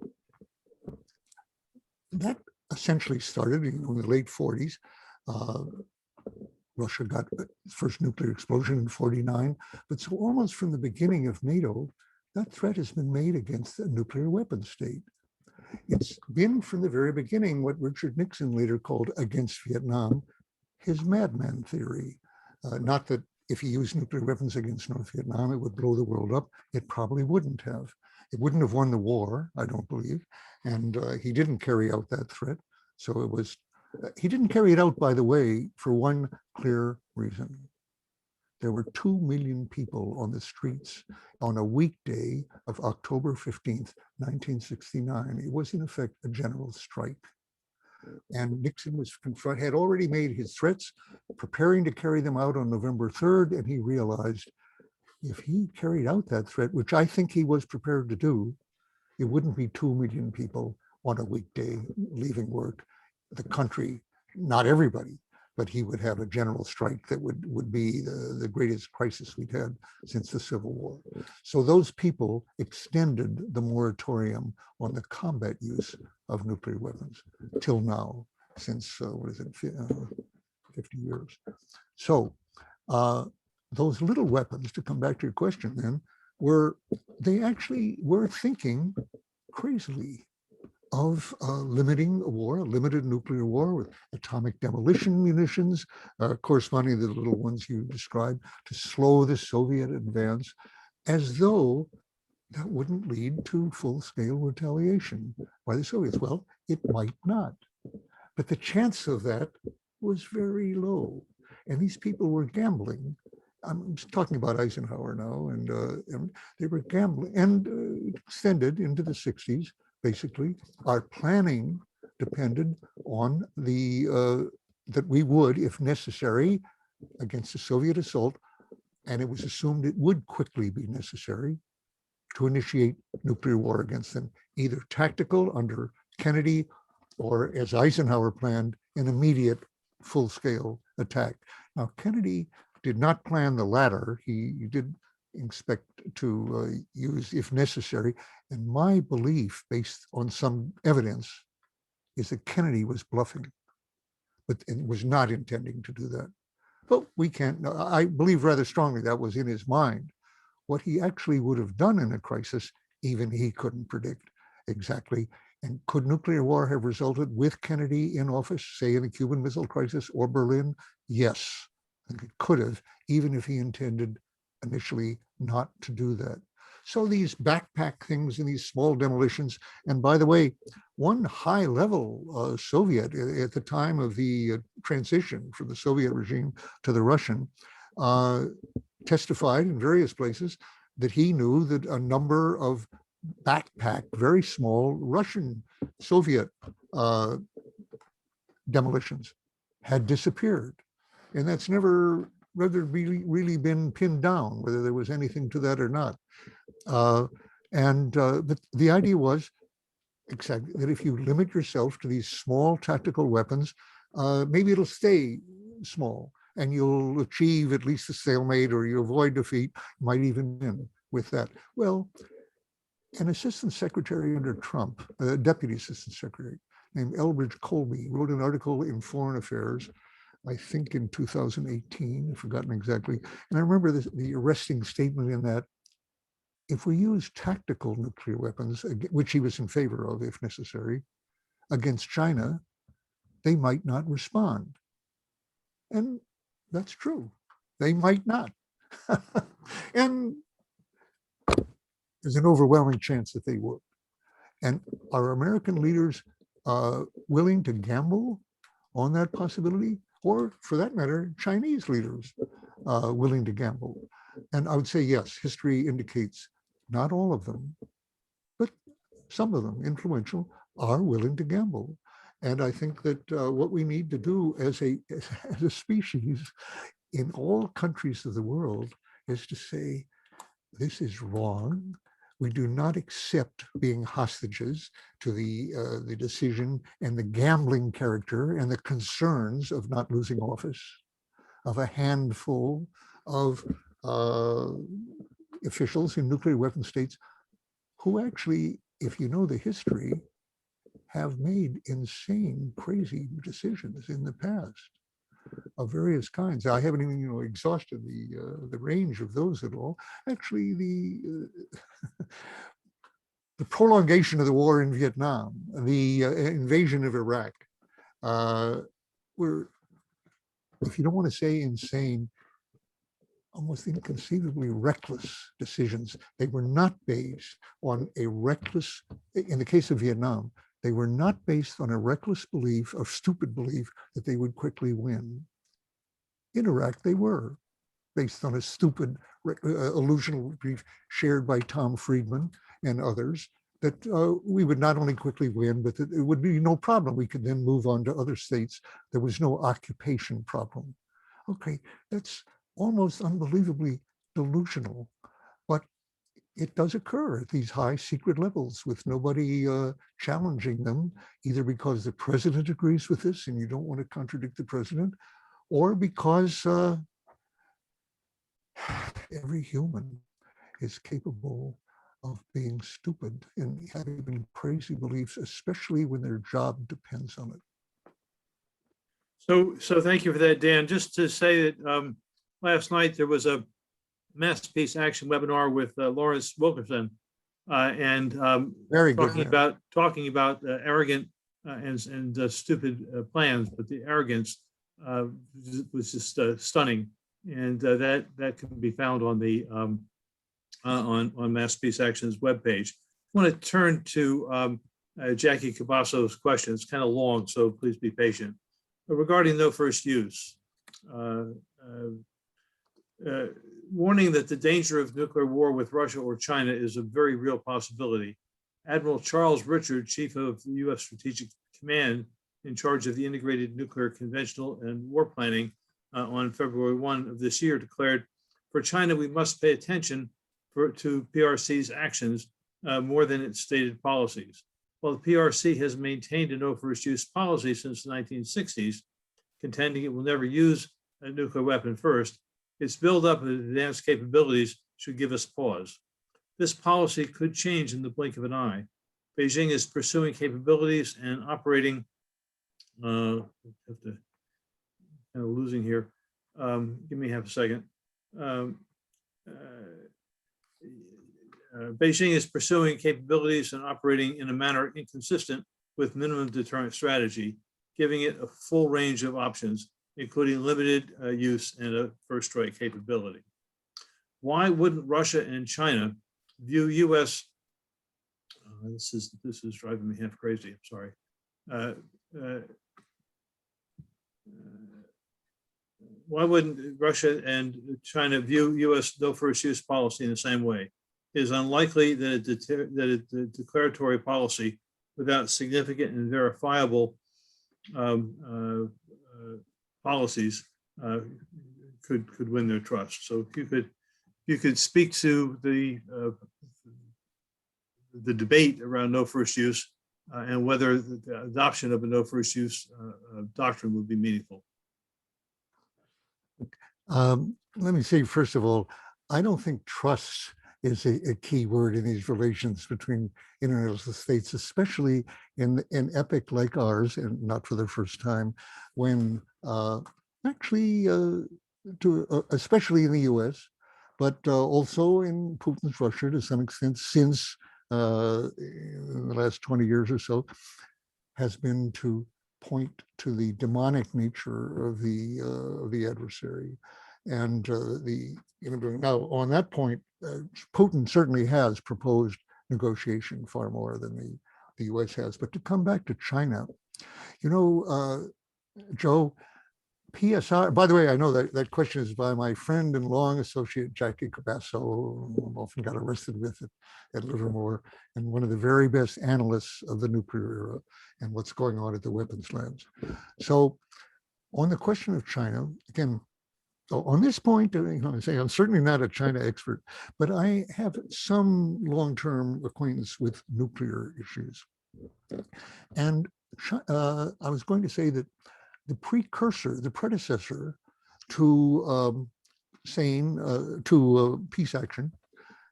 that essentially started in the late 40s. Russia got its first nuclear explosion in 49. But so almost from the beginning of NATO, that threat has been made against a nuclear weapon state. It's been from the very beginning what Richard Nixon later called against Vietnam, his madman theory. Not that if he used nuclear weapons against North Vietnam, it would blow the world up. It probably wouldn't have. It wouldn't have won the war, I don't believe. And he didn't carry out that threat. So it was, he didn't carry it out, by the way, for one clear reason. There were 2 million people on the streets on a weekday of October 15th, 1969. It was in effect a general strike. And Nixon was had already made his threats, preparing to carry them out on November 3rd. And he realized if he carried out that threat, which I think he was prepared to do, it wouldn't be 2 million people on a weekday leaving work. The country, not everybody, but he would have a general strike that would be the greatest crisis we'd had since the Civil War. So those people extended the moratorium on the combat use of nuclear weapons till now, since, 50 years. So those little weapons, to come back to your question then, they actually were thinking crazily of limiting a war, a limited nuclear war with atomic demolition munitions, corresponding to the little ones you described, to slow the Soviet advance, as though that wouldn't lead to full-scale retaliation by the Soviets. Well, it might not, but the chance of that was very low. And these people were gambling. I'm talking about Eisenhower now, and they were gambling, and extended into the 60s. Basically, our planning depended on that we would, if necessary, against the Soviet assault, and it was assumed it would quickly be necessary to initiate nuclear war against them, either tactical under Kennedy, or as Eisenhower planned, an immediate full-scale attack. Now, Kennedy did not plan the latter. He did expect to use if necessary. And my belief, based on some evidence, is that Kennedy was bluffing, but and was not intending to do that. But we can't, I believe rather strongly that was in his mind. What he actually would have done in a crisis, even he couldn't predict exactly. And could nuclear war have resulted with Kennedy in office, say in the Cuban Missile Crisis or Berlin? Yes, I think it could have, even if he intended initially not to do that. So these backpack things and these small demolitions, and by the way, one high-level Soviet at the time of the transition from the Soviet regime to the Russian testified in various places that he knew that a number of backpack, very small Russian Soviet demolitions had disappeared. And that's never really been pinned down, whether there was anything to that or not. But the idea was exactly that if you limit yourself to these small tactical weapons, maybe it'll stay small and you'll achieve at least a stalemate, or you avoid defeat, might even win with that. Well, an assistant secretary under Trump, a deputy assistant secretary named Elbridge Colby, wrote an article in Foreign Affairs, I think in 2018, I've forgotten exactly. And I remember the arresting statement in that, if we use tactical nuclear weapons, which he was in favor of if necessary, against China, they might not respond. And that's true. They might not. And there's an overwhelming chance that they would. And are American leaders willing to gamble on that possibility? Or for that matter, Chinese leaders willing to gamble? And I would say, yes, history indicates not all of them, but some of them, influential, are willing to gamble. And I think that what we need to do as as a species in all countries of the world is to say, this is wrong. We do not accept being hostages to the decision and the gambling character and the concerns of not losing office of a handful of officials in nuclear weapon states who actually, if you know the history, have made insane, crazy decisions in the past of various kinds. I haven't even, exhausted the range of those at all. Actually, the prolongation of the war in Vietnam, the invasion of Iraq, were, if you don't want to say insane, almost inconceivably reckless decisions. They were not based on a reckless, in the case of Vietnam, they were not based on a reckless belief or stupid belief that they would quickly win. In Iraq, they were based on a stupid illusional belief shared by Tom Friedman and others that we would not only quickly win, but that it would be no problem. We could then move on to other states. There was no occupation problem. Okay, that's almost unbelievably delusional, but it does occur at these high secret levels with nobody challenging them, either because the president agrees with this and you don't want to contradict the president, or because every human is capable of being stupid and having crazy beliefs, especially when their job depends on it. So thank you for that, Dan. Just to say that last night there was a mass peace action webinar with Lawrence Wilkerson and Very good. talking about arrogant and stupid plans, but the arrogance was just stunning, and that can be found on the on Mass Peace Action's webpage. I want to turn to Jackie Cabasso's question. It's kind of long, so please be patient. Regarding no first use, warning that the danger of nuclear war with Russia or China is a very real possibility. Admiral Charles Richard, Chief of the U.S. Strategic Command in charge of the integrated nuclear conventional and war planning on February 1 of this year, declared, for China, we must pay attention to PRC's actions more than its stated policies. While the PRC has maintained a no first use policy since the 1960s, contending it will never use a nuclear weapon first, its buildup of advanced capabilities should give us pause. This policy could change in the blink of an eye. Beijing is pursuing capabilities and operating, losing here. Give me half a second. Beijing is pursuing capabilities and operating in a manner inconsistent with minimum deterrent strategy, giving it a full range of options, including limited use and a first strike capability. Why wouldn't Russia and China view U.S. This is driving me half crazy. I'm sorry. Why wouldn't Russia and China view U.S. no first use policy in the same way? It is unlikely that a declaratory policy without significant and verifiable policies could win their trust. So if you could speak to the debate around no first use and whether the adoption of a no first use doctrine would be meaningful. Let me say, first of all, I don't think trust is a key word in these relations between international states, especially in an epoch like ours, and not for the first time, when actually, especially in the US, but also in Putin's Russia to some extent since in the last 20 years or so, has been to point to the demonic nature of the adversary. And now on that point, Putin certainly has proposed negotiation far more than the US has. But to come back to China, Joe, PSR, by the way, I know that that question is by my friend and long associate, Jackie Cabasso, who often got arrested with it at Livermore, and one of the very best analysts of the nuclear era and what's going on at the weapons labs. So on the question of China, again, so on this point, I say I'm certainly not a China expert, but I have some long-term acquaintance with nuclear issues. And I was going to say that the precursor, the predecessor to peace action,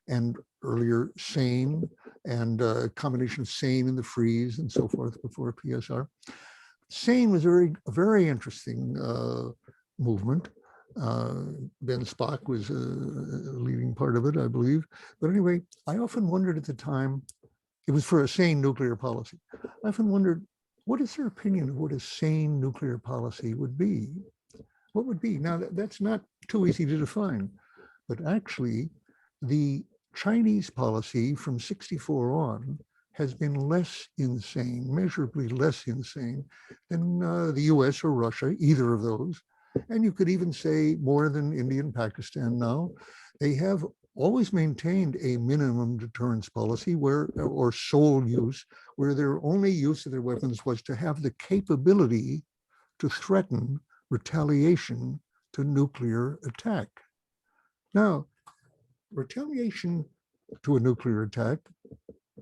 and earlier SANE and a combination of SANE and the freeze and so forth before PSR. SANE was a very interesting movement. Ben Spock was a leading part of it, I believe. But anyway, I often wondered at the time, it was for a sane nuclear policy. I often wondered, what is their opinion of what a sane nuclear policy would be? What would be? Now, that's not too easy to define, but actually, the Chinese policy from 64 on has been less insane, measurably less insane than the US or Russia, either of those. And you could even say more than India and Pakistan now. They have always maintained a minimum deterrence policy or sole use, where their only use of their weapons was to have the capability to threaten retaliation to nuclear attack. Now, retaliation to a nuclear attack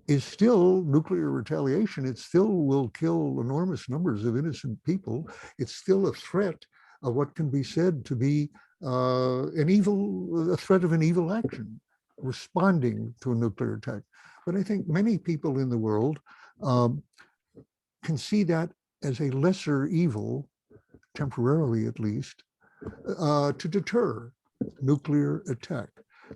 is still nuclear retaliation. It still will kill enormous numbers of innocent people. It's still a threat of what can be said to be a threat of an evil action, responding to a nuclear attack. But I think many people in the world can see that as a lesser evil, temporarily at least, to deter nuclear attack.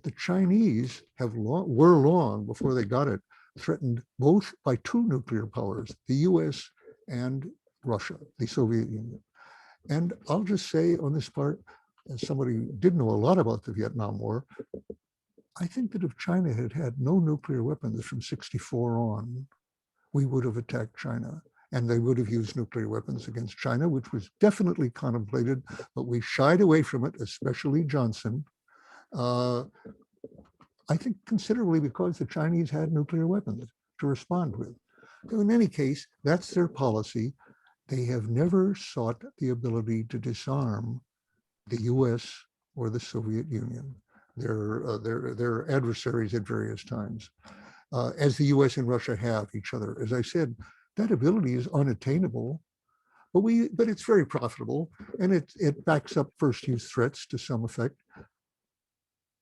The Chinese were long before they got it, threatened both by two nuclear powers, the US and Russia, the Soviet Union. And I'll just say on this part, as somebody who did know a lot about the Vietnam War, I think that if China had had no nuclear weapons from 64 on, we would have attacked China. And they would have used nuclear weapons against China, which was definitely contemplated, but we shied away from it, especially Johnson. I think considerably because the Chinese had nuclear weapons to respond with. So in any case, that's their policy. They have never sought the ability to disarm the US or the Soviet Union, their adversaries at various times, as the US and Russia have each other. As I said, that ability is unattainable, but it's very profitable, and it backs up first use threats to some effect.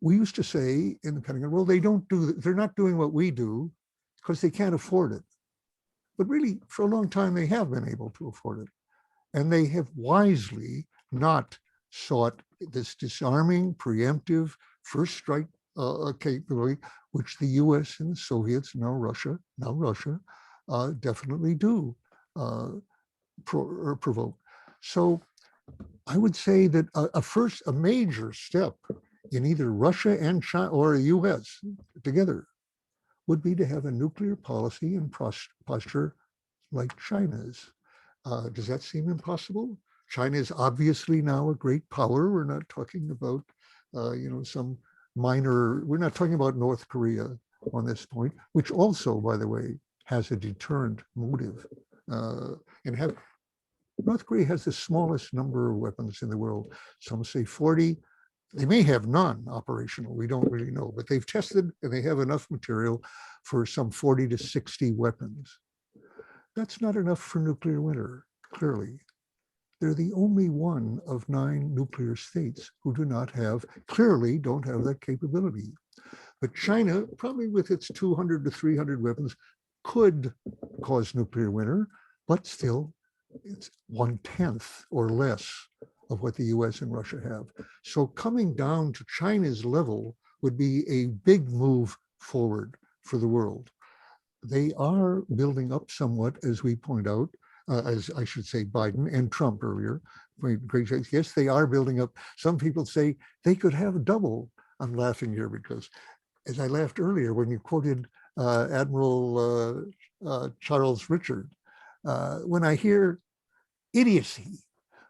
We used to say in the Pentagon, well, they're not doing what we do because they can't afford it. But really, for a long time, they have been able to afford it. And they have wisely not sought this disarming, preemptive, first strike capability, which the US and the Soviets, now Russia, definitely do provoke. So I would say that a major step in either Russia and China or the US together would be to have a nuclear policy and posture like China's. Does that seem impossible? China is obviously now a great power. We're not talking about, some minor, we're not talking about North Korea on this point, which also, by the way, has a deterrent motive. North Korea has the smallest number of weapons in the world. Some say 40. They may have none operational, we don't really know, but they've tested and they have enough material for some 40 to 60 weapons. That's not enough for nuclear winter, clearly. They're the only one of 9 nuclear states who clearly don't have that capability. But China, probably with its 200 to 300 weapons, could cause nuclear winter, but still it's 1/10 or less of what the US and Russia have. So coming down to China's level would be a big move forward for the world. They are building up somewhat, as we point out, as I should say Biden and Trump earlier. Yes, they are building up. Some people say they could have double. I'm laughing here because, as I laughed earlier when you quoted Admiral Charles Richard, when I hear idiocy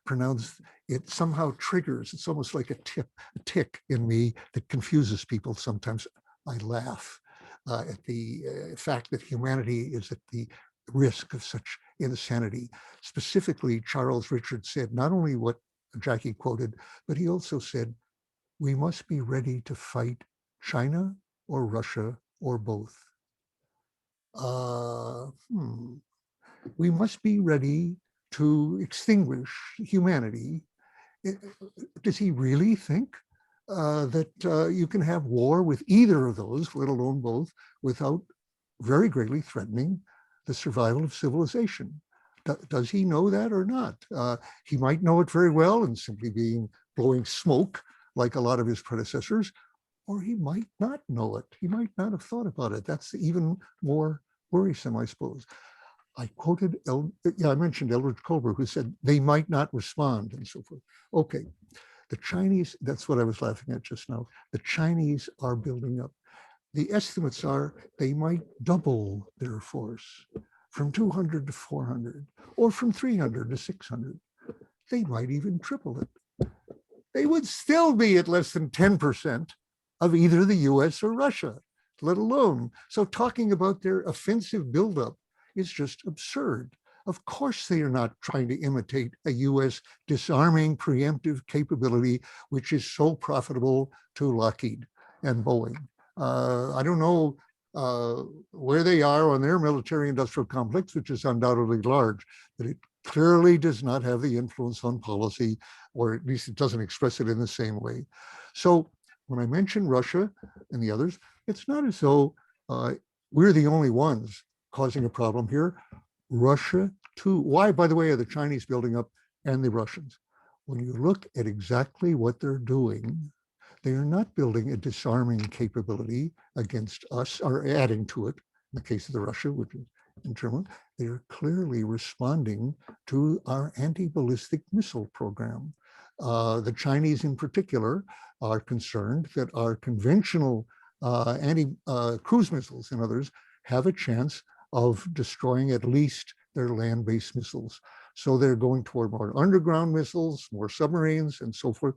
pronounced, it somehow triggers. It's almost like a tick in me that confuses people. Sometimes I laugh at the fact that humanity is at the risk of such insanity. Specifically, Charles Richards said not only what Jackie quoted, but he also said, we must be ready to fight China or Russia or both. We must be ready to extinguish humanity. Does he really think that you can have war with either of those, let alone both, without very greatly threatening the survival of civilization? Does he know that or not? He might know it very well and simply blowing smoke like a lot of his predecessors, or he might not know it. He might not have thought about it. That's even more worrisome, I suppose. I quoted, I mentioned Eldridge Culver, who said they might not respond and so forth. Okay, the Chinese, that's what I was laughing at just now. The Chinese are building up. The estimates are they might double their force from 200 to 400, or from 300 to 600. They might even triple it. They would still be at less than 10% of either the US or Russia, let alone. So talking about their offensive buildup is just absurd. Of course, they are not trying to imitate a US disarming preemptive capability, which is so profitable to Lockheed and Boeing. I don't know where they are on their military industrial complex, which is undoubtedly large, but it clearly does not have the influence on policy, or at least it doesn't express it in the same way. So when I mention Russia and the others, it's not as though we're the only ones causing a problem here. Russia too. Why, by the way, are the Chinese building up and the Russians? When you look at exactly what they're doing, they are not building a disarming capability against us or adding to it. In the case of the Russia, which is internal, they are clearly responding to our anti-ballistic missile program. The Chinese in particular are concerned that our conventional anti-cruise missiles and others have a chance of destroying at least their land-based missiles. So they're going toward more underground missiles, more submarines, and so forth.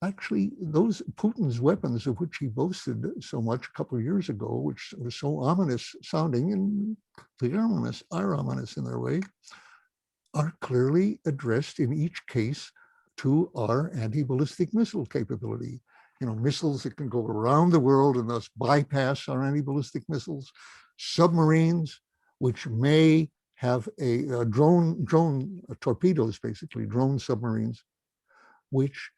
Actually, those Putin's weapons, of which he boasted so much a couple of years ago, which were so ominous sounding, and the ominous are ominous in their way, are clearly addressed in each case to our anti-ballistic missile capability. You know, missiles that can go around the world and thus bypass our anti-ballistic missiles, submarines, which may have a drone torpedoes, basically drone submarines, which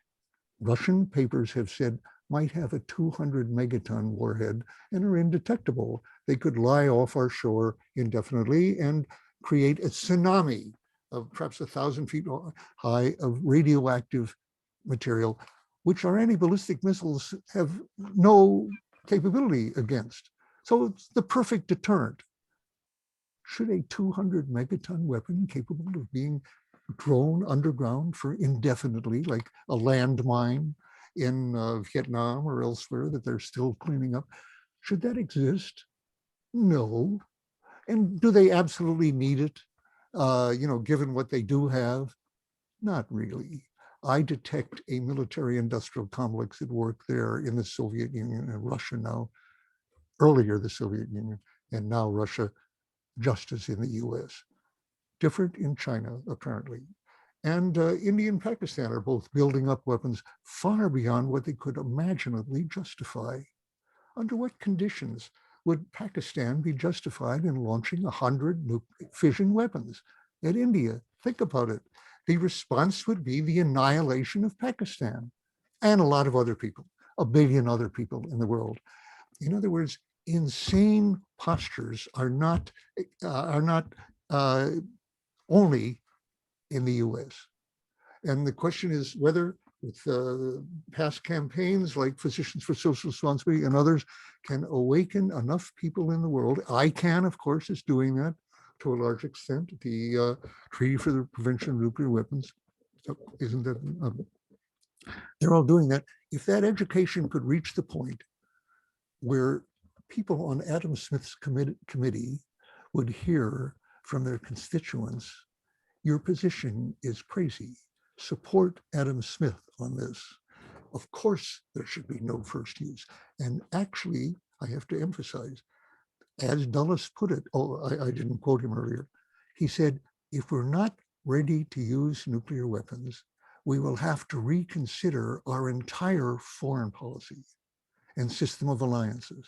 Russian papers have said might have a 200 megaton warhead and are indetectable. They could lie off our shore indefinitely and create a tsunami of perhaps 1,000 feet high of radioactive material, which our anti-ballistic missiles have no capability against. So it's the perfect deterrent. Should a 200 megaton weapon capable of being drone underground for indefinitely, like a landmine in Vietnam or elsewhere that they're still cleaning up, should that exist? No. And do they absolutely need it? Given what they do have? Not really. I detect a military industrial complex at work there in the Soviet Union and Russia now, earlier the Soviet Union, and now Russia, just as in the US. Different in China, apparently. And India and Pakistan are both building up weapons far beyond what they could imaginably justify. Under what conditions would Pakistan be justified in launching 100 fission weapons at India? Think about it. The response would be the annihilation of Pakistan and a lot of other people, 1 billion other people in the world. In other words, insane postures are not only in the US. And the question is whether with past campaigns like Physicians for Social Responsibility and others can awaken enough people in the world. ICANN, of course, is doing that to a large extent. The Treaty for the Prevention of Nuclear Weapons, isn't that? They're all doing that. If that education could reach the point where people on Adam Smith's committee would hear from their constituents, your position is crazy. support Adam Smith on this. Of course, there should be no first use. And actually, I have to emphasize, as Dulles put it, I didn't quote him earlier, he said, if we're not ready to use nuclear weapons, we will have to reconsider our entire foreign policy and system of alliances.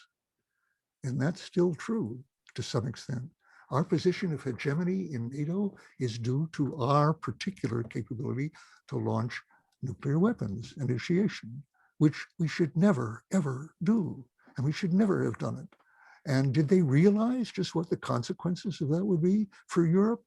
And that's still true to some extent. Our position of hegemony in NATO is due to our particular capability to launch nuclear weapons initiation, which we should never, ever do. And we should never have done it. And did they realize just what the consequences of that would be for Europe?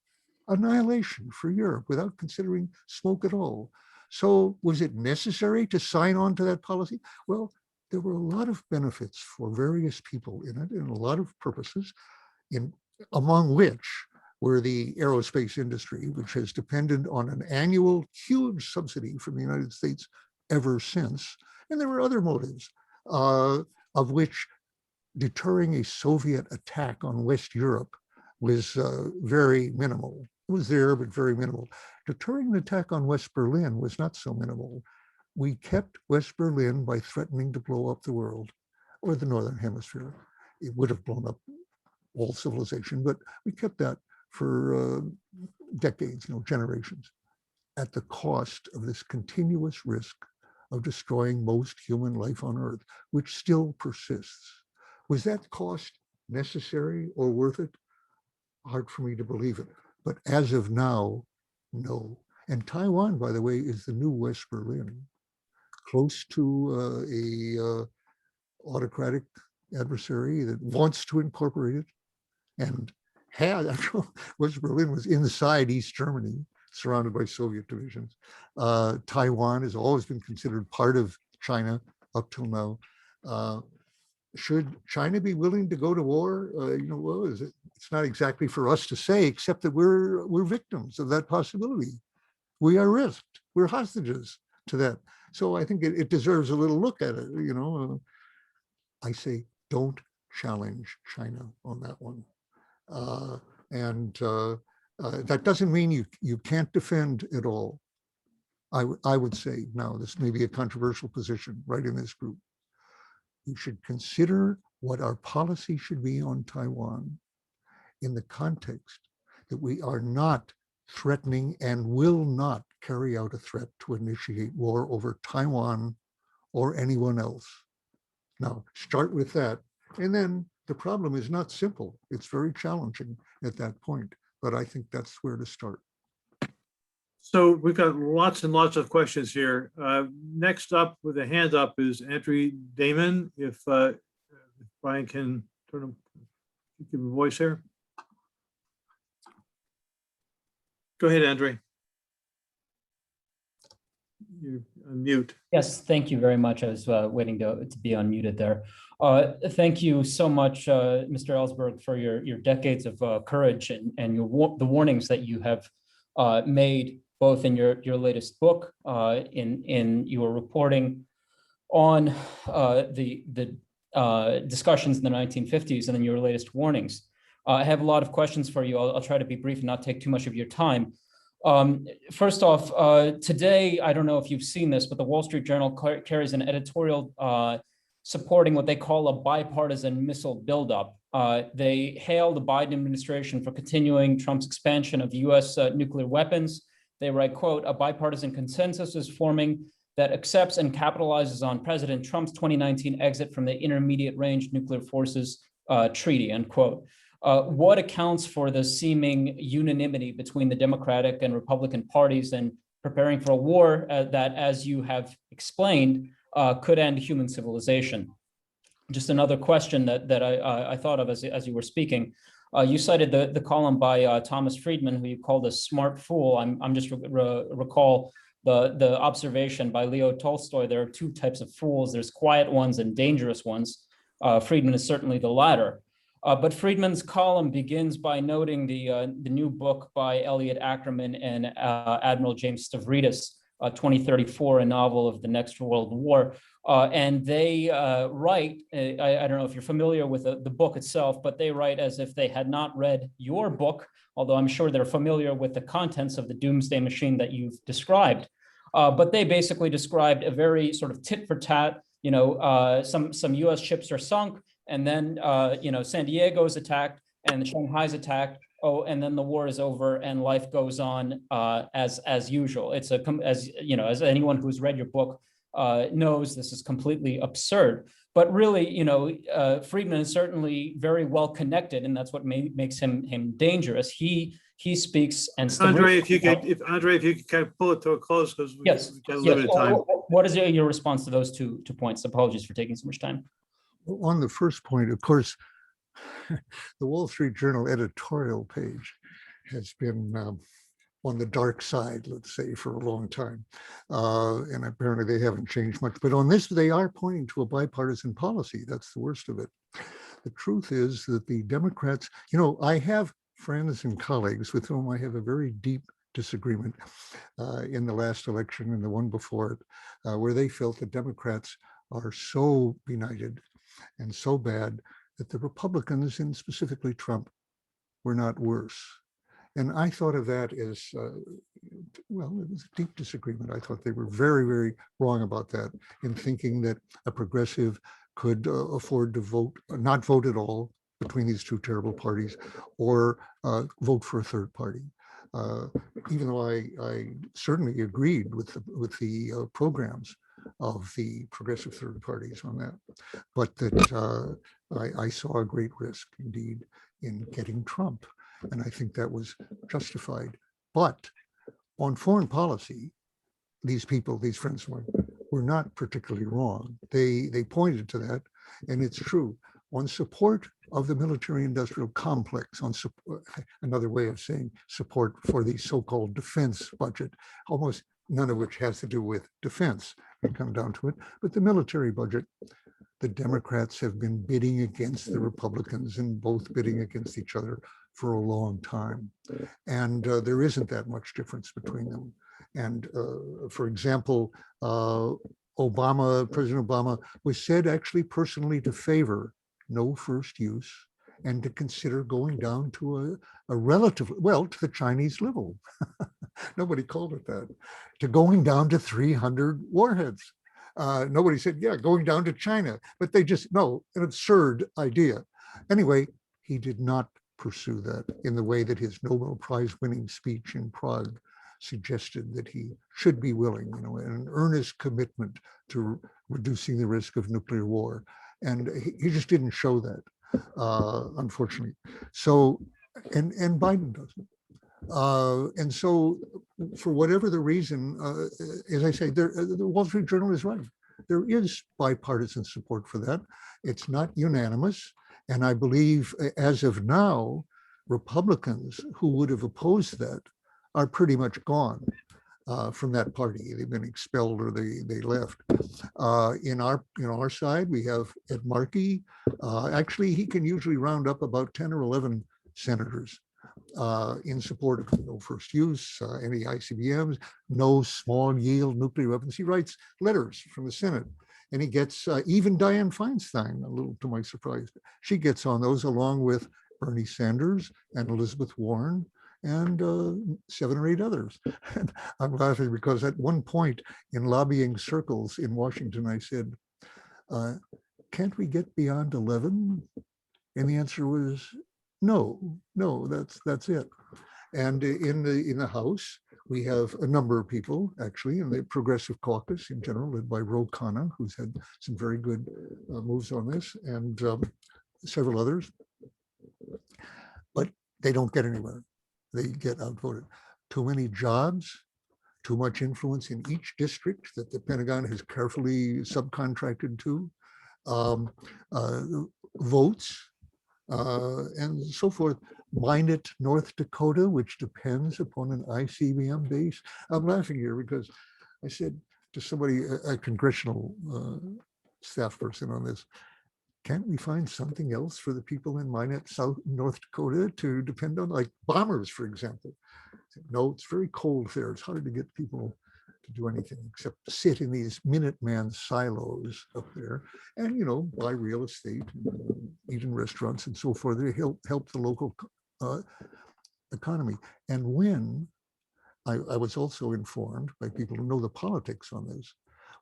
Annihilation for Europe without considering smoke at all. So was it necessary to sign on to that policy? Well, there were a lot of benefits for various people in it and a lot of purposes, among which were the aerospace industry, which has depended on an annual huge subsidy from the United States ever since. And there were other motives, of which deterring a Soviet attack on West Europe was very minimal. It was there, but very minimal. Deterring an attack on West Berlin was not so minimal. We kept West Berlin by threatening to blow up the world or the Northern Hemisphere. It would have blown up all civilization, but we kept that for decades, generations, at the cost of this continuous risk of destroying most human life on Earth, which still persists. Was that cost necessary or worth it? Hard for me to believe it. But as of now, no. And Taiwan, by the way, is the new West Berlin, close to a autocratic adversary that wants to incorporate it. And West Berlin was inside East Germany, surrounded by Soviet divisions. Taiwan has always been considered part of China up till now. Should China be willing to go to war? Well, it's not exactly for us to say, except that we're victims of that possibility. We are risked. We're hostages to that. So I think it deserves a little look at it. I say, don't challenge China on that one. That doesn't mean you can't defend at all. I would say, now this may be a controversial position right in this group. We should consider what our policy should be on Taiwan in the context that we are not threatening and will not carry out a threat to initiate war over Taiwan or anyone else. Now, start with that. And then the problem is not simple. It's very challenging at that point, but I think that's where to start. So we've got lots and lots of questions here. Next up with a hand up is Andrew Damon. If Brian can turn him, give him a voice here. Go ahead, Andre. You're on mute. Yes, thank you very much. I was waiting to be unmuted there. Thank you so much, Mr. Ellsberg, for your decades of courage and the warnings that you have made, both in your latest book, in your reporting on the discussions in the 1950s, and in your latest warnings. I have a lot of questions for you. I'll try to be brief and not take too much of your time. First off, today, I don't know if you've seen this, but the Wall Street Journal carries an editorial supporting what they call a bipartisan missile buildup. They hail the Biden administration for continuing Trump's expansion of US nuclear weapons. They write, quote, "A bipartisan consensus is forming that accepts and capitalizes on President Trump's 2019 exit from the Intermediate Range Nuclear Forces Treaty," end quote. What accounts for the seeming unanimity between the Democratic and Republican parties in preparing for a war that, as you have explained, could end human civilization? Just another question that I thought of as you were speaking. You cited the column by Thomas Friedman, who you called a smart fool. I'm just recall the observation by Leo Tolstoy. There are two types of fools. There's quiet ones and dangerous ones. Friedman is certainly the latter. But Friedman's column begins by noting the new book by Elliot Ackerman and Admiral James Stavridis, 2034, a novel of the next world war. And they write, I don't know if you're familiar with the book itself, but they write as if they had not read your book, although I'm sure they're familiar with the contents of the doomsday machine that you've described. But they basically described a very sort of tit for tat, some US ships are sunk, and then, San Diego is attacked and Shanghai's attacked. Oh, and then the war is over and life goes on as usual. It's as anyone who's read your book knows, this is completely absurd. But really, Friedman is certainly very well connected, and that's what makes him dangerous. He speaks and Andre, if you could kind of pull it to a close, because we've got a limited time. What is your response to those two points? Apologies for taking so much time. On the first point, of course, the Wall Street Journal editorial page has been on the dark side, let's say, for a long time. And apparently they haven't changed much. But on this, they are pointing to a bipartisan policy. That's the worst of it. The truth is that the Democrats, I have friends and colleagues with whom I have a very deep disagreement in the last election and the one before it, where they felt the Democrats are so benighted and so bad that the Republicans, and specifically Trump, were not worse. And I thought of that as, it was a deep disagreement. I thought they were very, very wrong about that in thinking that a progressive could afford to vote, not vote at all between these two terrible parties, or vote for a third party. Even though I certainly agreed with the programs of the progressive third parties on that, but that I saw a great risk indeed in getting Trump. And I think that was justified. But on foreign policy, these friends of mine, were not particularly wrong. They pointed to that, and it's true. On support of the military-industrial complex, on another way of saying support for the so-called defense budget, almost none of which has to do with defense, we come down to it, but the military budget, the Democrats have been bidding against the Republicans, and both bidding against each other for a long time. And there isn't that much difference between them. And for example, President Obama was said actually personally to favor no first use and to consider going down to a relative, to the Chinese level. Nobody called it that. To going down to 300 warheads. Nobody said, yeah, going down to China, but they just, no, an absurd idea. Anyway, he did not pursue that in the way that his Nobel Prize winning speech in Prague suggested that he should be willing, an earnest commitment to reducing the risk of nuclear war. And he just didn't show that, unfortunately. So, and Biden doesn't. And so for whatever the reason, as I say, the Wall Street Journal is right. There is bipartisan support for that. It's not unanimous. And I believe as of now, Republicans who would have opposed that are pretty much gone from that party. They've been expelled or they left. In our side, we have Ed Markey. Actually, he can usually round up about 10 or 11 senators in support of no first use, any ICBMs, no small yield nuclear weapons. He writes letters from the Senate. And he gets even Dianne Feinstein, a little to my surprise. She gets on those along with Bernie Sanders and Elizabeth Warren and 7 or 8 others. And I'm laughing because at one point in lobbying circles in Washington, I said, can't we get beyond 11? And the answer was no, that's it. And in the House, we have a number of people actually in the Progressive Caucus in general, led by Ro Khanna, who's had some very good moves on this, and several others. But they don't get anywhere. They get outvoted. Too many jobs, too much influence in each district that the Pentagon has carefully subcontracted to, votes, and so forth. Minot, North Dakota, which depends upon an ICBM base. I'm laughing here because I said to somebody, a congressional staff person on this, can't we find something else for the people in Minot, North Dakota to depend on, like bombers, for example? Said, no, it's very cold there. It's hard to get people to do anything except sit in these Minuteman silos up there and, buy real estate, eat in restaurants and so forth. They help the local economy. And when I was also informed by people who know the politics on this.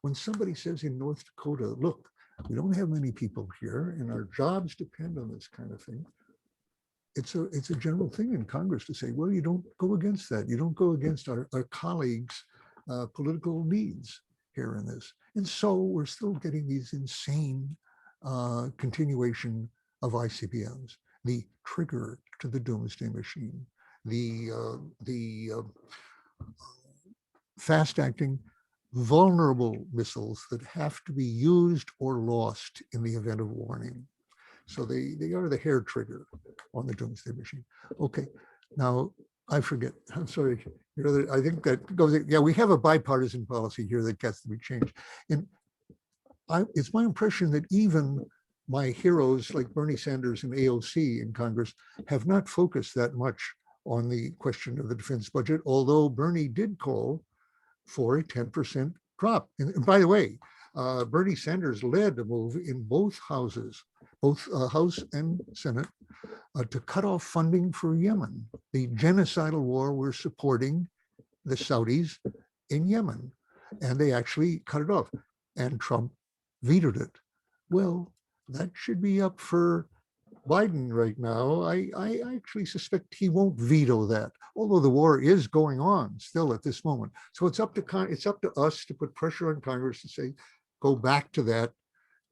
When somebody says in North Dakota, look, we don't have many people here and our jobs depend on this kind of thing. It's a general thing in Congress to say, well, you don't go against that. You don't go against our colleagues' political needs here in this. And so we're still getting these insane continuation of ICBMs, the trigger to the doomsday machine, the fast-acting, vulnerable missiles that have to be used or lost in the event of warning. So they are the hair trigger on the doomsday machine. Okay, now I forget. I'm sorry. I think that goes. Yeah, we have a bipartisan policy here that gets to be changed, and it's my impression that even my heroes like Bernie Sanders and AOC in Congress have not focused that much on the question of the defense budget, although Bernie did call for a 10% drop. And by the way, Bernie Sanders led a move in both houses, both House and Senate, to cut off funding for Yemen, the genocidal war we're supporting the Saudis in Yemen. And they actually cut it off. And Trump vetoed it. Well, that should be up for Biden right now. I actually suspect he won't veto that, although the war is going on still at this moment. So it's up to us to put pressure on Congress to say, go back to that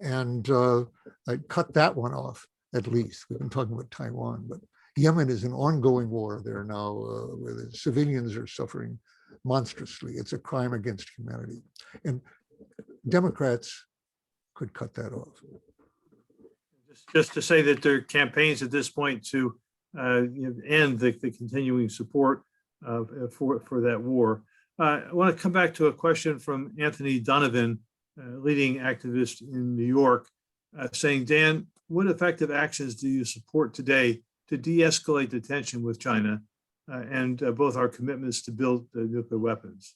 and cut that one off at least. We've been talking about Taiwan, but Yemen is an ongoing war there now where the civilians are suffering monstrously. It's a crime against humanity. And Democrats could cut that off. Just to say that there are campaigns at this point to end the continuing support for that war. I want to come back to a question from Anthony Donovan, leading activist in New York, saying, Dan, what effective actions do you support today to de-escalate the tension with China and both our commitments to build nuclear weapons?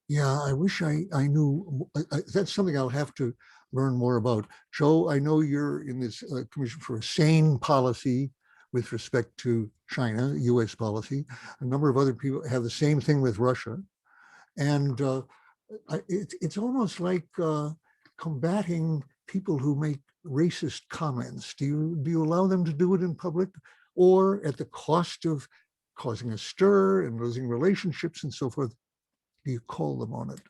Yeah, I wish I knew. That's something I'll have to learn more about. Joe, I know you're in this Commission for a Sane Policy with respect to China, US policy. A number of other people have the same thing with Russia. And it's almost like combating people who make racist comments. Do you allow them to do it in public, or at the cost of causing a stir and losing relationships and so forth? Do you call them on it?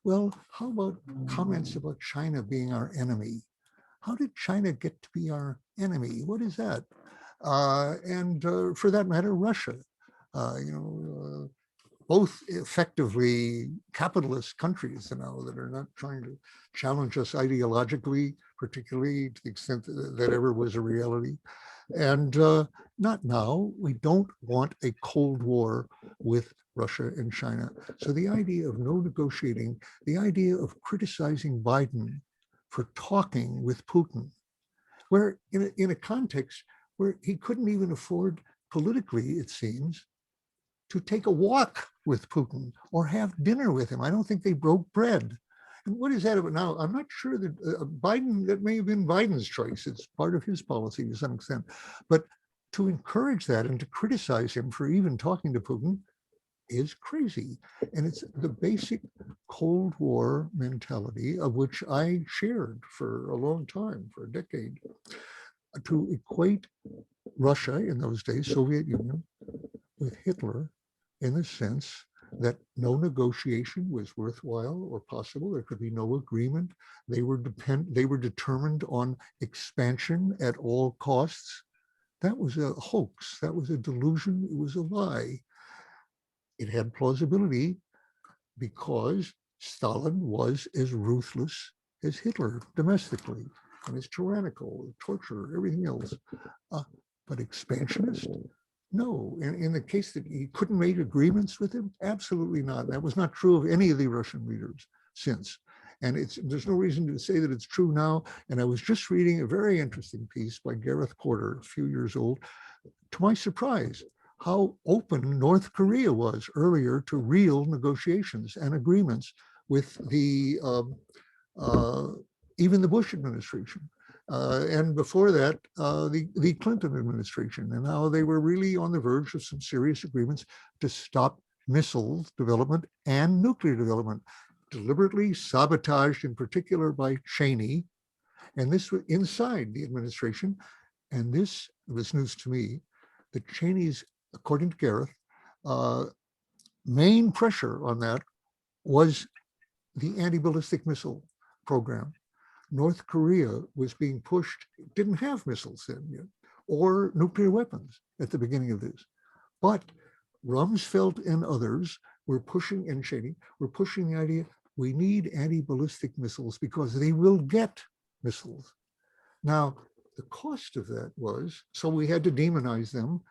Well, how about comments about China being our enemy? How did China get to be our enemy? What is that? And for that matter, Russia. Both effectively capitalist countries now that are not trying to challenge us ideologically, particularly to the extent that ever was a reality. And not now. We don't want a Cold War with Russia and China. So the idea of no negotiating, the idea of criticizing Biden for talking with Putin, where in a context where he couldn't even afford politically, it seems, to take a walk with Putin or have dinner with him. I don't think they broke bread. And what is that about now? I'm not sure that Biden, that may have been Biden's choice. It's part of his policy to some extent. But to encourage that and to criticize him for even talking to Putin is crazy. And it's the basic Cold War mentality of which I shared for a long time, for a decade, to equate Russia in those days, Soviet Union, with Hitler in the sense that no negotiation was worthwhile or possible. There could be no agreement. They were determined on expansion at all costs. That was a hoax. That was a delusion. It was a lie. It had plausibility because Stalin was as ruthless as Hitler domestically, and as tyrannical, torture, everything else. But expansionist? No. In the case that he couldn't make agreements with him, absolutely not. That was not true of any of the Russian leaders since. And there's no reason to say that it's true now. And I was just reading a very interesting piece by Gareth Porter, a few years old, to my surprise, how open North Korea was earlier to real negotiations and agreements with even the Bush administration. And before that, the Clinton administration, and how they were really on the verge of some serious agreements to stop missile development and nuclear development, deliberately sabotaged in particular by Cheney. And this was inside the administration. And this was news to me, that Cheney's, according to Gareth, main pressure on that was the anti-ballistic missile program. North Korea was being pushed, didn't have missiles then yet, or nuclear weapons at the beginning of this. But Rumsfeld and others were pushing, and Cheney were pushing the idea, we need anti-ballistic missiles because they will get missiles. Now, the cost of that was, so we had to demonize them.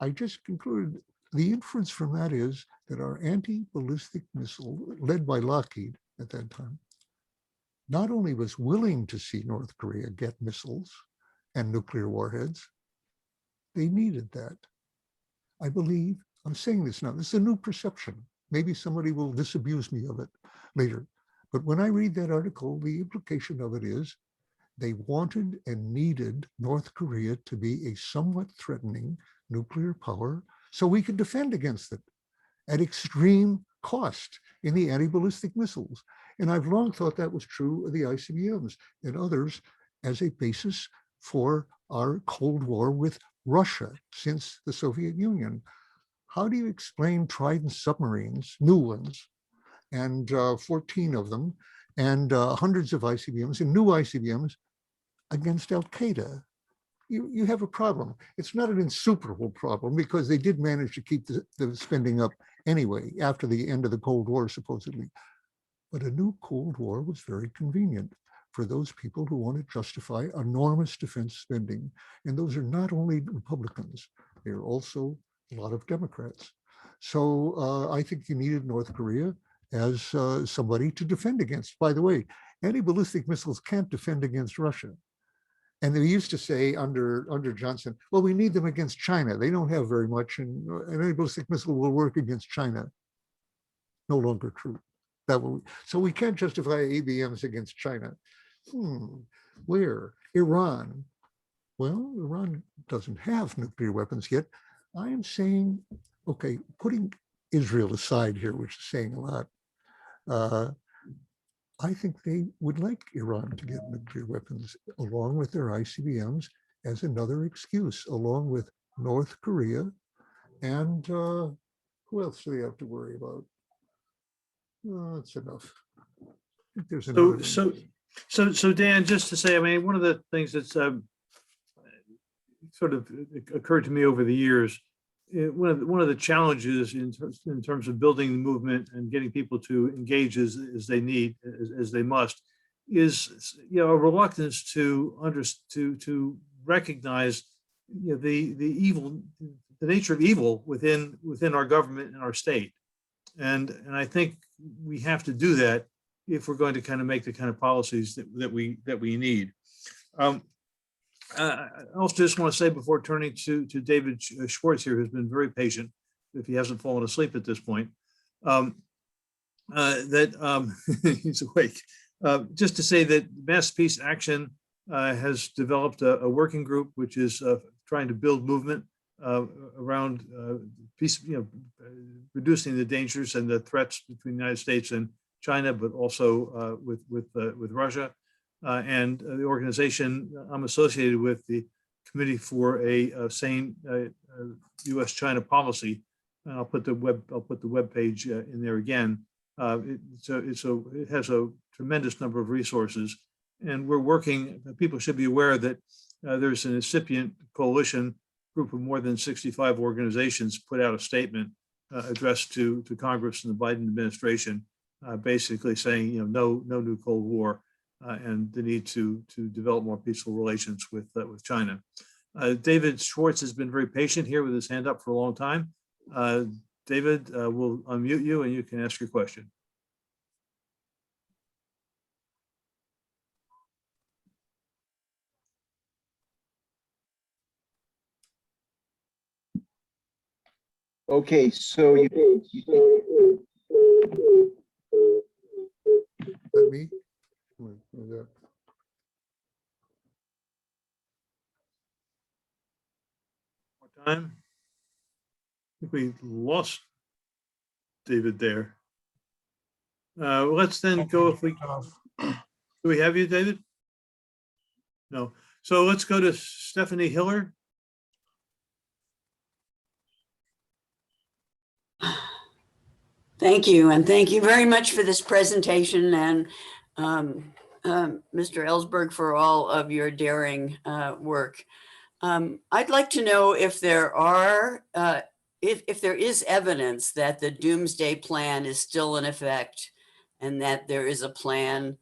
I just concluded the inference from that is that our anti-ballistic missile, led by Lockheed at that time, not only was willing to see North Korea get missiles and nuclear warheads, they needed that. I believe, I'm saying this now, this is a new perception. Maybe somebody will disabuse me of it later. But when I read that article, the implication of it is they wanted and needed North Korea to be a somewhat threatening nuclear power so we could defend against it at extreme cost in the anti-ballistic missiles. And I've long thought that was true of the ICBMs and others as a basis for our Cold War with Russia since the Soviet Union. How do you explain Trident submarines, new ones, and 14 of them, and hundreds of ICBMs and new ICBMs against Al-Qaeda? You have a problem. It's not an insuperable problem because they did manage to keep the spending up anyway after the end of the Cold War, supposedly. But a new Cold War was very convenient for those people who want to justify enormous defense spending. And those are not only Republicans, they're also a lot of Democrats. So I think you needed North Korea as somebody to defend against. By the way, anti-ballistic missiles can't defend against Russia. And they used to say under Johnson, well, we need them against China. They don't have very much, and an anti-ballistic missile will work against China. No longer true. So we can't justify ABMs against China. Where? Iran. Well, Iran doesn't have nuclear weapons yet. I am saying, okay, putting Israel aside here, which is saying a lot, I think they would like Iran to get nuclear weapons along with their ICBMs as another excuse, along with North Korea. And who else do they have to worry about? That's enough. I think there's another So Dan, just to say, I mean, one of the things that's sort of occurred to me over the years, one of the challenges in terms of building the movement and getting people to engage as they need, as they must, is a reluctance to recognize the evil, the nature of evil within our government and our state, and I think we have to do that if we're going to kind of make the kind of policies that we need. I also just want to say before turning to David Schwartz here, who's been very patient, if he hasn't fallen asleep at this point, that he's awake. Just to say that Mass Peace Action has developed a working group which is trying to build movement around peace, reducing the dangers and the threats between the United States and China, but also with Russia. And the organization I'm associated with, the Committee for a Sane U.S.-China Policy. And I'll put the web page in there again. It has a tremendous number of resources, and we're working. People should be aware that there's an incipient coalition group of more than 65 organizations put out a statement addressed to Congress and the Biden administration, basically saying, no new Cold War. And the need to develop more peaceful relations with China. David Schwartz has been very patient here with his hand up for a long time. David, we'll unmute you and you can ask your question. Okay, so Let me. More time. I think we lost David there. Let's then go if we, do we have you, David? No. So let's go to Stephanie Hiller. Thank you, and thank you very much for this presentation, and Mr. Ellsberg for all of your daring work. I'd like to know if there are, if there is evidence that the Doomsday Plan is still in effect, and that there is a plan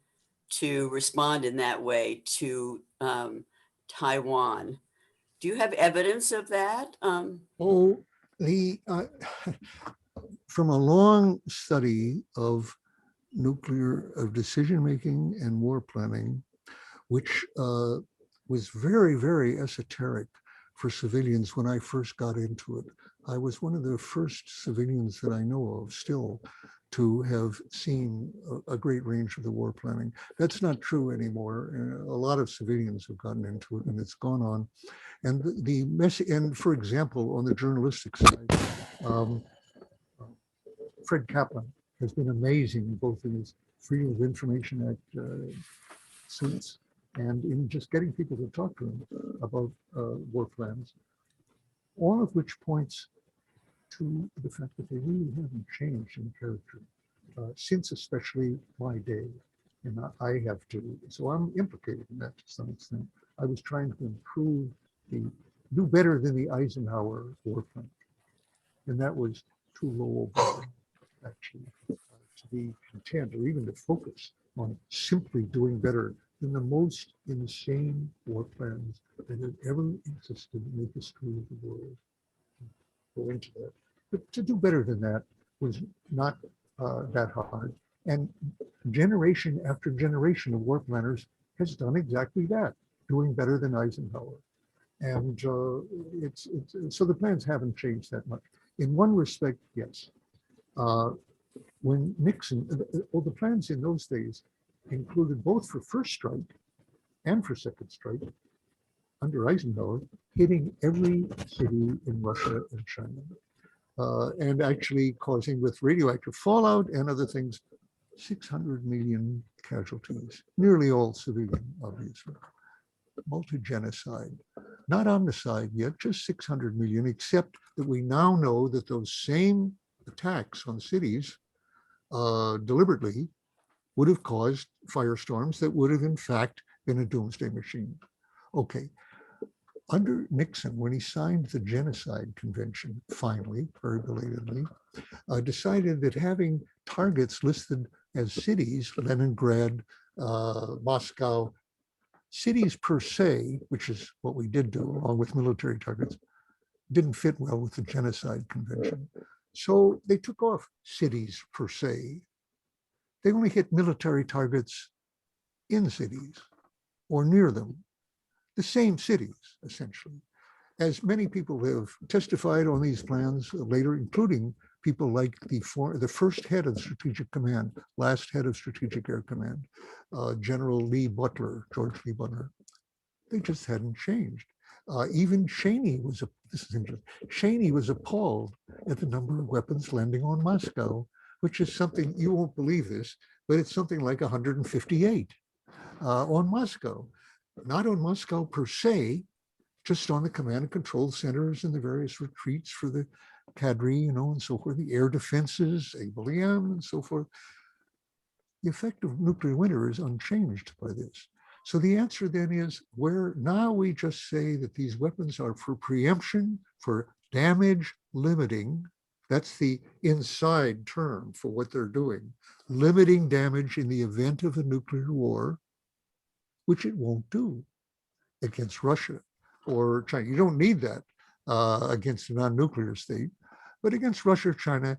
to respond in that way to Taiwan. Do you have evidence of that? Oh, the from a long study of decision-making and war planning, which was very, very esoteric for civilians when I first got into it. I was one of the first civilians that I know of still to have seen a great range of the war planning. That's not true anymore. A lot of civilians have gotten into it, and it's gone on. And and for example, on the journalistic side, Fred Kaplan has been amazing, both in his Freedom of Information Act suits and in just getting people to talk to him about war plans, all of which points to the fact that they really haven't changed in character since especially my day. And I have to, so I'm implicated in that to some extent. I was trying to improve do better than the Eisenhower war plan. And that was too low a bar, actually, to be content or even to focus on simply doing better than the most insane war plans that have ever existed in the history of the world. Go into that. But to do better than that was not that hard. And generation after generation of war planners has done exactly that, doing better than Eisenhower. And so the plans haven't changed that much. In one respect, yes. When Nixon, the plans in those days included both for first strike and for second strike under Eisenhower, hitting every city in Russia and China, and actually causing, with radioactive fallout and other things, 600 million casualties, nearly all civilian, obviously. Multi-genocide, not omnicide yet, just 600 million, except that we now know that those same attacks on cities deliberately would have caused firestorms that would have in fact been a doomsday machine. Okay, under Nixon, when he signed the Genocide Convention, finally, very belatedly, decided that having targets listed as cities, Leningrad, Moscow, cities per se, which is what we did do along with military targets, didn't fit well with the Genocide Convention. So they took off cities per se. They only hit military targets in cities or near them, the same cities, essentially. As many people have testified on these plans later, including people like the first head of Strategic Command, last head of Strategic Air Command, General George Lee Butler. They just hadn't changed. Even Cheney was, Cheney was appalled at the number of weapons landing on Moscow, which is something, you won't believe this, but it's something like 158 on Moscow. Not on Moscow per se, just on the command and control centers and the various retreats for the cadre, and so forth, the air defenses, ABLM, and so forth. The effect of nuclear winter is unchanged by this. So the answer then is, where now we just say that these weapons are for preemption, for damage limiting. That's the inside term for what they're doing, limiting damage in the event of a nuclear war, which it won't do against Russia or China. You don't need that against a non-nuclear state, but against Russia or China,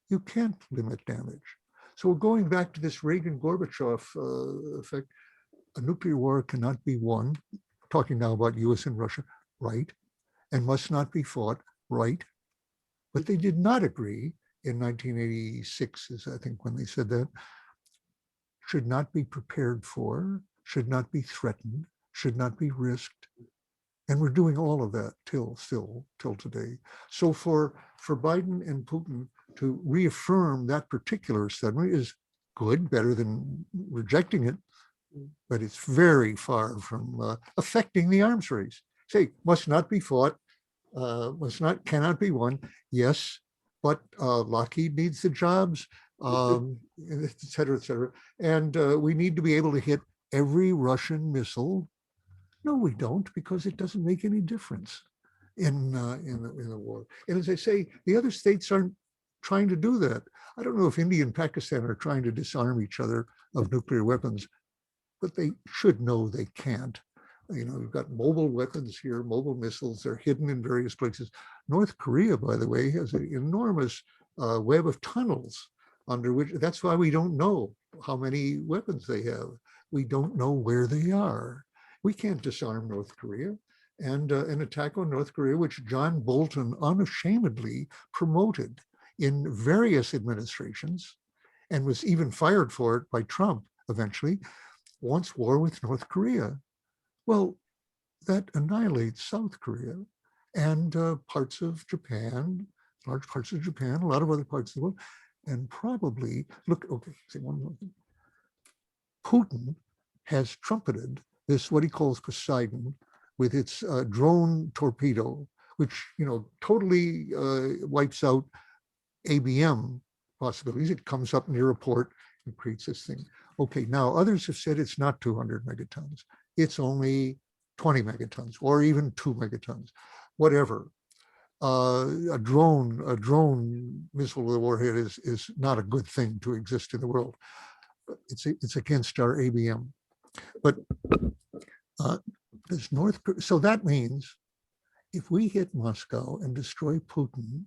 you can't limit damage. So going back to this Reagan-Gorbachev effect, a nuclear war cannot be won, talking now about US and Russia, right, and must not be fought, right. But they did not agree in 1986, is I think when they said that, should not be prepared for, should not be threatened, should not be risked. And we're doing all of that till today. So for Biden and Putin to reaffirm that particular statement is good, better than rejecting it, but it's very far from affecting the arms race. Say, must not be fought, cannot be won. Yes, but Lockheed needs the jobs, et cetera, et cetera. And we need to be able to hit every Russian missile. No, we don't, because it doesn't make any difference in the war. And as I say, the other states aren't trying to do that. I don't know if India and Pakistan are trying to disarm each other of nuclear weapons, but they should know they can't. You know, we've got mobile weapons here, mobile missiles, they're hidden in various places. North Korea, by the way, has an enormous web of tunnels under which, that's why we don't know how many weapons they have. We don't know where they are. We can't disarm North Korea. And an attack on North Korea, which John Bolton unashamedly promoted in various administrations and was even fired for it by Trump eventually, wants war with North Korea. Well, that annihilates South Korea and parts of Japan, large parts of Japan, a lot of other parts of the world, and probably, look, okay, say one more thing. Putin has trumpeted this, what he calls Poseidon, with its drone torpedo, which, you know, totally wipes out ABM possibilities. It comes up near a port and creates this thing. Okay, now others have said it's not 200 megatons. It's only 20 megatons or even 2 megatons, whatever. A drone missile with a warhead is not a good thing to exist in the world. It's against our ABM. But there's North Korea. So that means if we hit Moscow and destroy Putin,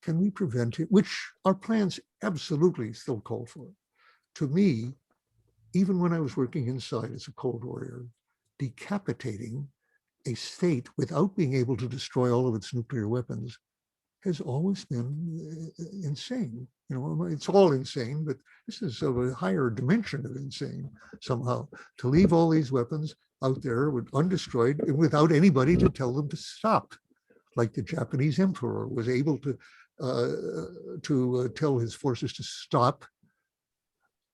can we prevent it? Which our plans absolutely still call for. To me, even when I was working inside as a Cold Warrior, decapitating a state without being able to destroy all of its nuclear weapons has always been insane. You know, it's all insane, but this is of a higher dimension of insane somehow. To leave all these weapons out there with undestroyed and without anybody to tell them to stop, like the Japanese emperor was able to tell his forces to stop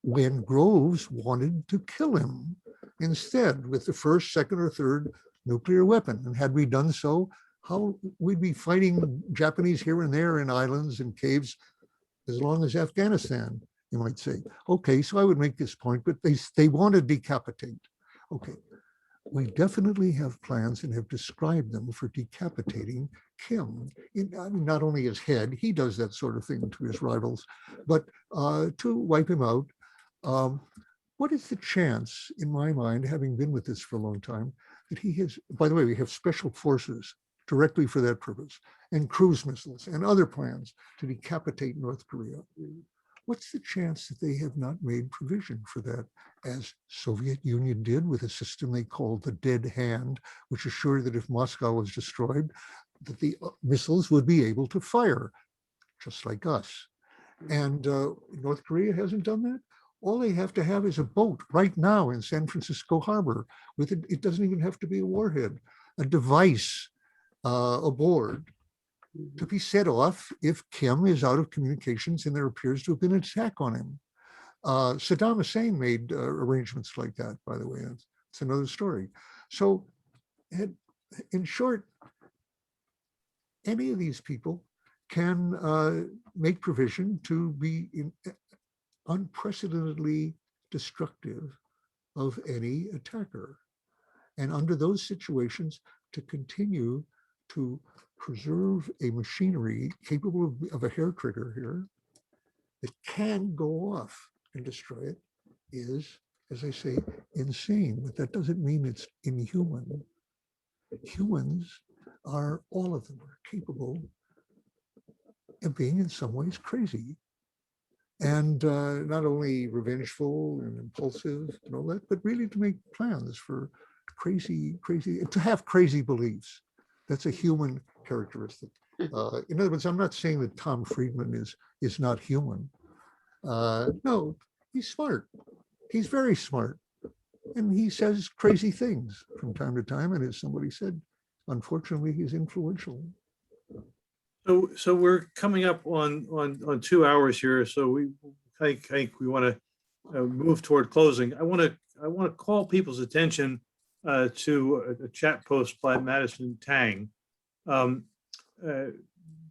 when Groves wanted to kill him instead with the first, second, or third nuclear weapon. And had we done so, how we'd be fighting Japanese here and there in islands and caves as long as Afghanistan, you might say. Okay, so I would make this point, but they want to decapitate. Okay, we definitely have plans and have described them for decapitating Kim. I mean, not only his head, he does that sort of thing to his rivals, but to wipe him out. What is the chance, in my mind, having been with this for a long time, that he has, by the way, we have special forces directly for that purpose, and cruise missiles and other plans to decapitate North Korea. What's the chance that they have not made provision for that, as Soviet Union did with a system they called the dead hand, which assured that if Moscow was destroyed, that the missiles would be able to fire, just like us. And North Korea hasn't done that. All they have to have is a boat right now in San Francisco Harbor. With it doesn't even have to be a warhead, a device aboard to be set off if Kim is out of communications and there appears to have been an attack on him. Saddam Hussein made arrangements like that, by the way. It's another story. So in short, any of these people can make provision to be unprecedentedly destructive of any attacker. And under those situations, to continue to preserve a machinery capable of a hair trigger here that can go off and destroy it is, as I say, insane. But that doesn't mean it's inhuman. Humans are, all of them are capable of being in some ways crazy. And not only revengeful and impulsive and all that, but really to make plans for crazy, to have crazy beliefs. That's a human characteristic. In other words, I'm not saying that Tom Friedman is not human. No, he's smart. He's very smart. And he says crazy things from time to time. And as somebody said, unfortunately, he's influential. So we're coming up on 2 hours here, so I think we want to move toward closing. I want to call people's attention to a chat post by Madison Tang.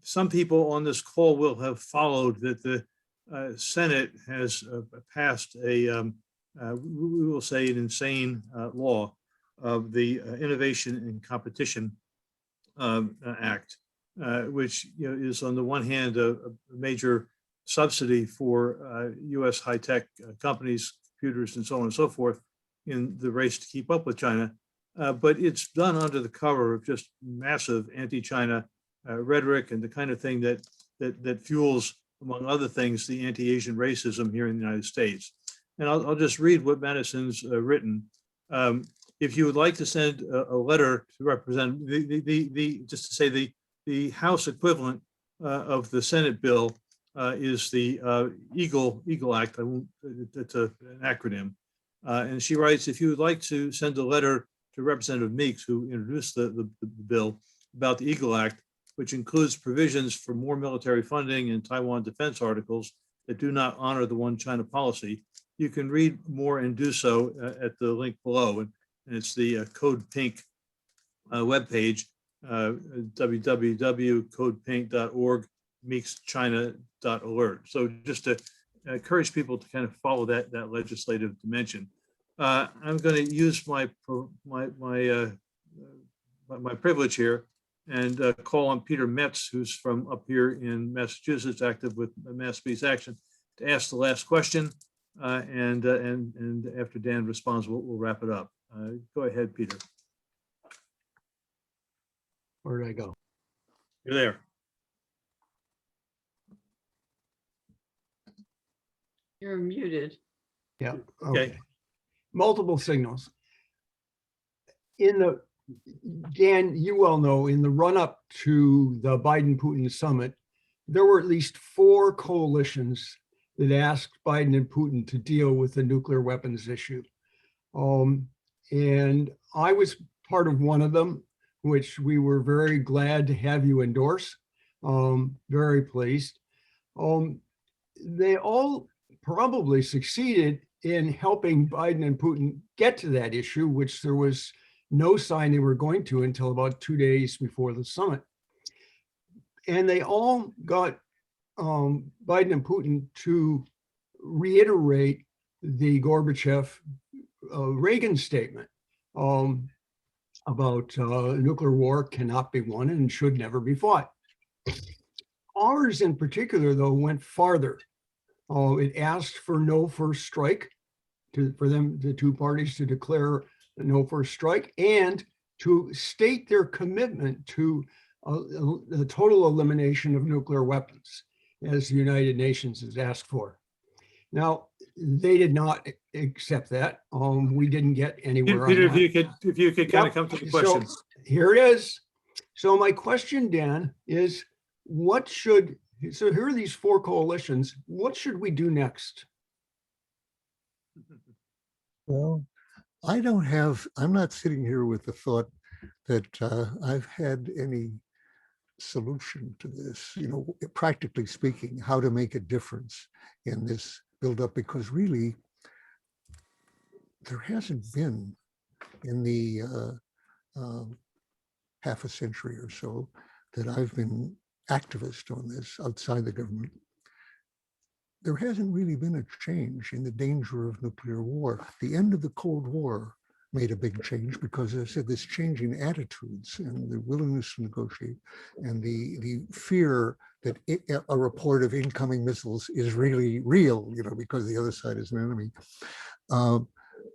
Some people on this call will have followed that the Senate has passed we will say an insane law of the Innovation and Competition Act, which is on the one hand a major subsidy for U.S. high-tech companies, computers, and so on and so forth in the race to keep up with China. But it's done under the cover of just massive anti-China rhetoric and the kind of thing that fuels, among other things, the anti-Asian racism here in the United States. And I'll just read what Madison's written. If you would like to send a letter to represent just to say the House equivalent of the Senate bill is the Eagle Act. It's an acronym. And she writes, if you would like to send a letter to Representative Meeks, who introduced the bill, about the Eagle Act, which includes provisions for more military funding and Taiwan defense articles that do not honor the one China policy, you can read more and do so at the link below. And it's the Code Pink webpage, www.codepink.org, meekschina.alert. So just to encourage people to kind of follow that legislative dimension. I'm going to use my privilege here and call on Peter Metz, who's from up here in Massachusetts, active with Mass Peace Action, to ask the last question. And after Dan responds, we'll wrap it up. Go ahead, Peter. Where did I go? You're there. You're muted. Yeah. Okay. Multiple signals. Dan, you well know, in the run-up to the Biden-Putin summit, there were at least 4 coalitions that asked Biden and Putin to deal with the nuclear weapons issue. And I was part of one of them, which we were very glad to have you endorse. Very pleased. They all probably succeeded in helping Biden and Putin get to that issue, which there was no sign they were going to until about 2 days before the summit. And they all got Biden and Putin to reiterate the Gorbachev-Reagan statement about nuclear war cannot be won and should never be fought. Ours in particular, though, went farther. It asked for no first strike, for them, the 2 parties, to declare no first strike and to state their commitment to the total elimination of nuclear weapons, as the United Nations has asked for. Now, they did not accept that. We didn't get anywhere. Peter, on that. if you could kind of come to the question. So here it is. So my question, Dan, is so here are these 4 coalitions. What should we do next? Well, I'm not sitting here with the thought that I've had any solution to this, practically speaking, how to make a difference in this buildup, because really there hasn't been in the half a century or so that I've been activist on this outside the government. There hasn't really been a change in the danger of nuclear war. The end of the Cold War made a big change because, as I said, this change in attitudes and the willingness to negotiate and the fear that a report of incoming missiles is really real, because the other side is an enemy.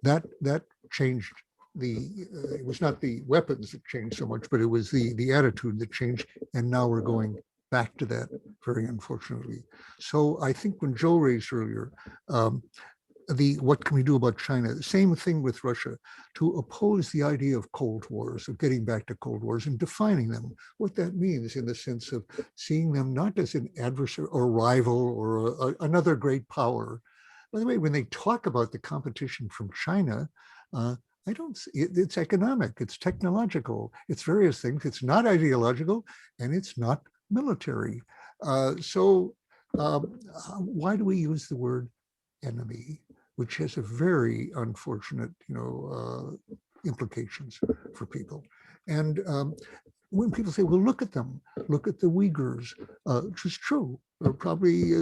That changed it was not the weapons that changed so much, but it was the attitude that changed. And now we're going back to that, very unfortunately. So I think when Joe raised earlier, what can we do about China? The same thing with Russia, to oppose the idea of Cold Wars, of getting back to Cold Wars and defining them, what that means in the sense of seeing them not as an adversary or rival or another great power. By the way, when they talk about the competition from China, it's economic, it's technological, it's various things. It's not ideological, and it's not military. Why do we use the word enemy, which has a very unfortunate, implications for people? And when people say, well, look at them, look at the Uyghurs, which is true. Probably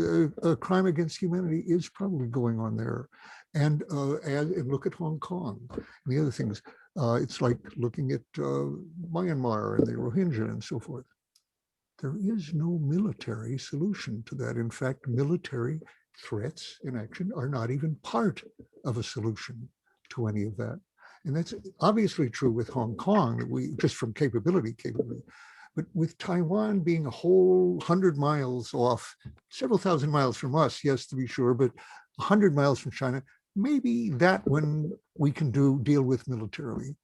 a crime against humanity is probably going on there. And look at Hong Kong and the other things. It's like looking at Myanmar and the Rohingya and so forth. There is no military solution to that. In fact, military threats in action are not even part of a solution to any of that. And that's obviously true with Hong Kong, that we just from capability. But with Taiwan being a whole 100 miles off, several thousand miles from us, yes, to be sure, but 100 miles from China, maybe that one we can deal with militarily.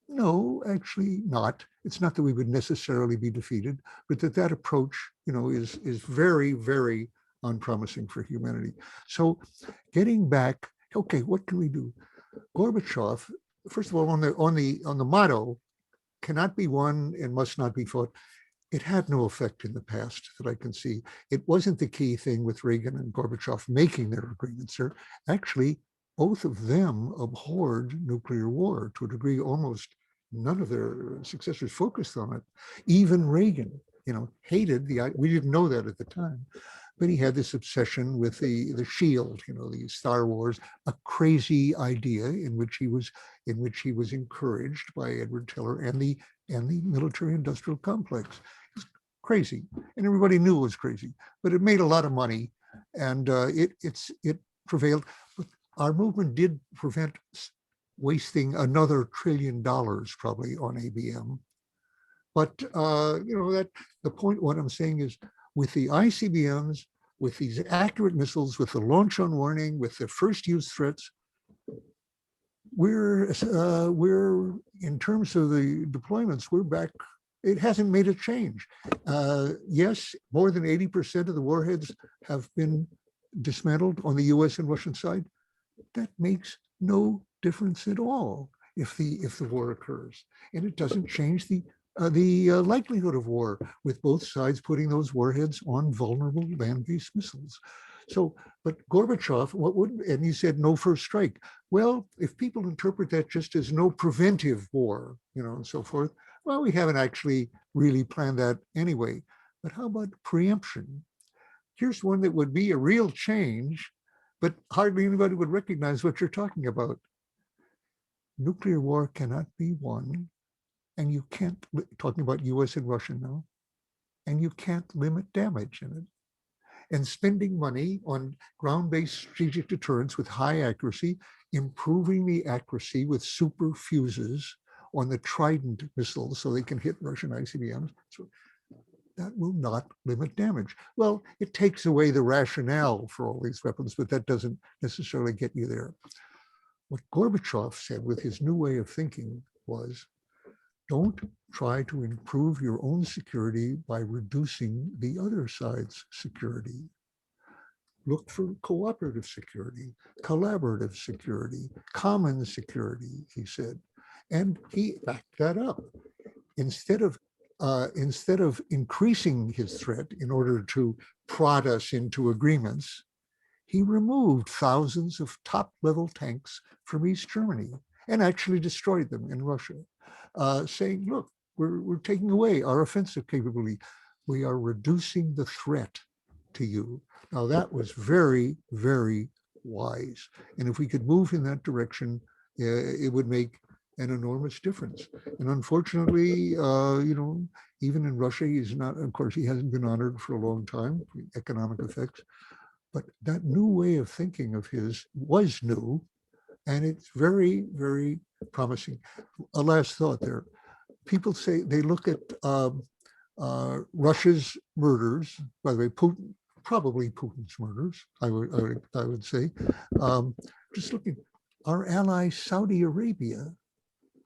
No, actually not. It's not that we would necessarily be defeated, but that approach, is very, very unpromising for humanity. So getting back, okay, what can we do? Gorbachev, first of all, on the motto, cannot be won and must not be fought. It had no effect in the past that I can see. It wasn't the key thing with Reagan and Gorbachev making their agreements. Actually, both of them abhorred nuclear war to a degree almost none of their successors focused on it. Even Reagan, hated we didn't know that at the time, but he had this obsession with the shield, the Star Wars, a crazy idea in which he was encouraged by Edward Teller and the military-industrial complex. It's crazy, and everybody knew it was crazy, but it made a lot of money, and it prevailed. But our movement did prevent wasting another $1 trillion probably on ABM. But that the point. What I'm saying is, with the ICBMs, with these accurate missiles, with the launch on warning, with the first use threats, we're in terms of the deployments, we're back. It hasn't made a change. Yes, more than 80% of the warheads have been dismantled on the US and Russian side. That makes no difference at all if the war occurs, and it doesn't change the likelihood of war with both sides putting those warheads on vulnerable land-based missiles. So, but Gorbachev, and he said no first strike. Well, if people interpret that just as no preventive war, and so forth, well, we haven't actually really planned that anyway. But how about preemption? Here's one that would be a real change, but hardly anybody would recognize what you're talking about. Nuclear war cannot be won, and you can't, talking about US and Russia now, and you can't limit damage in it. And spending money on ground-based strategic deterrence with high accuracy, improving the accuracy with super fuses on the Trident missiles so they can hit Russian ICBMs, so that will not limit damage. Well, it takes away the rationale for all these weapons, but that doesn't necessarily get you there. What Gorbachev said with his new way of thinking was, don't try to improve your own security by reducing the other side's security. Look for cooperative security, collaborative security, common security, he said. And he backed that up. Instead of increasing his threat in order to prod us into agreements, he removed thousands of top-level tanks from East Germany and actually destroyed them in Russia, saying, look, we're taking away our offensive capability. We are reducing the threat to you. Now, that was very, very wise. And if we could move in that direction, it would make an enormous difference. And unfortunately, even in Russia, he's not, of course, he hasn't been honored for a long time, economic effects. But that new way of thinking of his was new, and it's very, very promising. A last thought there. People say they look at Russia's murders, by the way, probably Putin's murders, I would say. Just looking, our ally Saudi Arabia,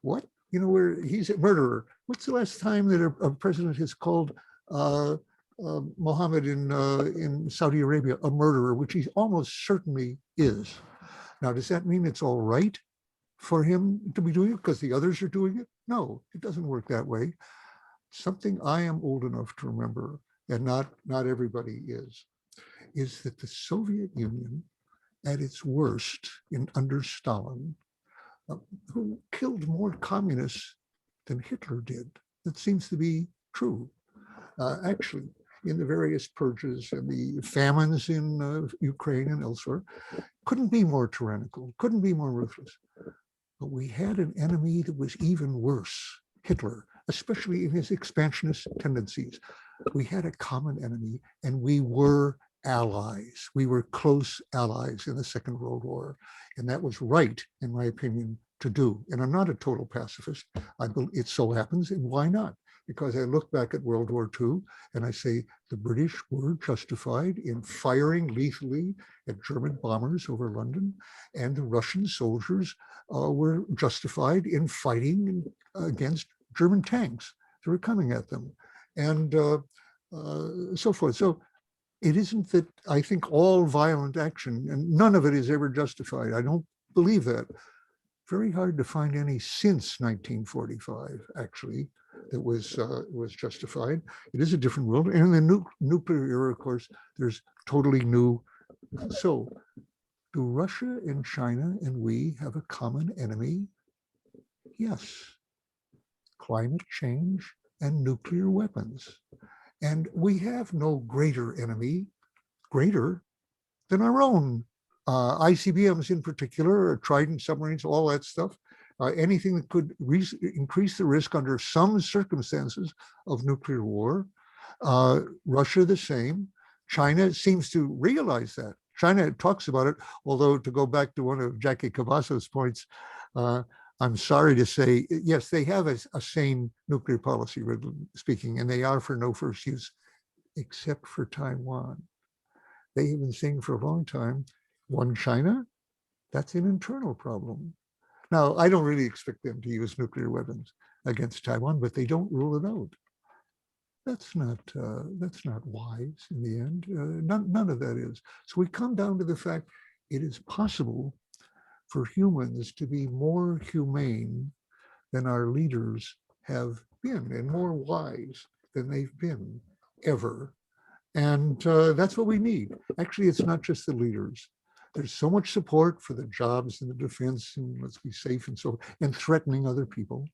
what? Where he's a murderer. What's the last time that a president has called Mohammed in Saudi Arabia a murderer, which he almost certainly is? Now, does that mean it's all right for him to be doing it because the others are doing it? No, it doesn't work that way. something I am old enough to remember, and not everybody is that the Soviet Union at its worst under Stalin, who killed more communists than Hitler did. That seems to be true. Actually, in the various purges and the famines in Ukraine and elsewhere, couldn't be more tyrannical, couldn't be more ruthless. But we had an enemy that was even worse, Hitler, especially in his expansionist tendencies. We had a common enemy, and we were allies. We were close allies in the Second World War. And that was right, in my opinion, to do. And I'm not a total pacifist. It so happens, and why not? Because I look back at World War II and I say the British were justified in firing lethally at German bombers over London, and the Russian soldiers were justified in fighting against German tanks that were coming at them, and so forth. So it isn't that I think all violent action, and none of it is ever justified. I don't believe that. Very hard to find any since 1945, actually, that was justified. It is a different world. And in the nuclear era, of course, there's totally new. So do Russia and China and we have a common enemy? Yes. Climate change and nuclear weapons. And we have no greater enemy, greater than our own ICBMs in particular, or Trident submarines, all that stuff. Anything that could increase the risk under some circumstances of nuclear war. Russia the same. China seems to realize that. China talks about it, although to go back to one of Jackie Cavazos' points, I'm sorry to say, yes, they have a sane nuclear policy, speaking, and they are for no first use, except for Taiwan. They have been saying for a long time, one China, that's an internal problem. Now, I don't really expect them to use nuclear weapons against Taiwan, but they don't rule it out. That's not wise in the end. None of that is. So we come down to the fact it is possible for humans to be more humane than our leaders have been, and more wise than they've been ever. And that's what we need. Actually, it's not just the leaders. There's so much support for the jobs and the defense, and let's be safe and so, and threatening other people.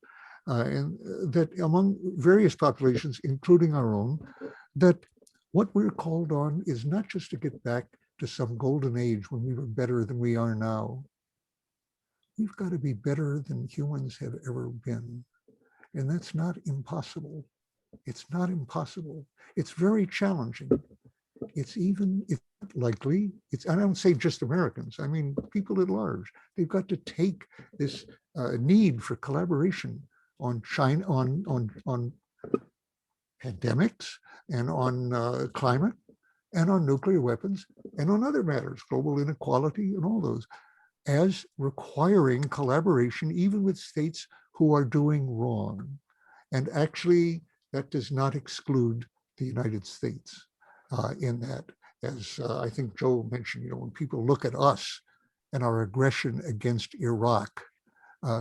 And that among various populations, including our own, that what we're called on is not just to get back to some golden age when we were better than we are now. We've got to be better than humans have ever been. And that's not impossible. It's not impossible. It's very challenging. It's likely, I don't say just Americans, I mean people at large. They've got to take this need for collaboration on China, on pandemics, and on climate, and on nuclear weapons, and on other matters, global inequality, and all those, as requiring collaboration even with states who are doing wrong. And actually, that does not exclude the United States in that. As I think Joe mentioned, when people look at us and our aggression against Iraq,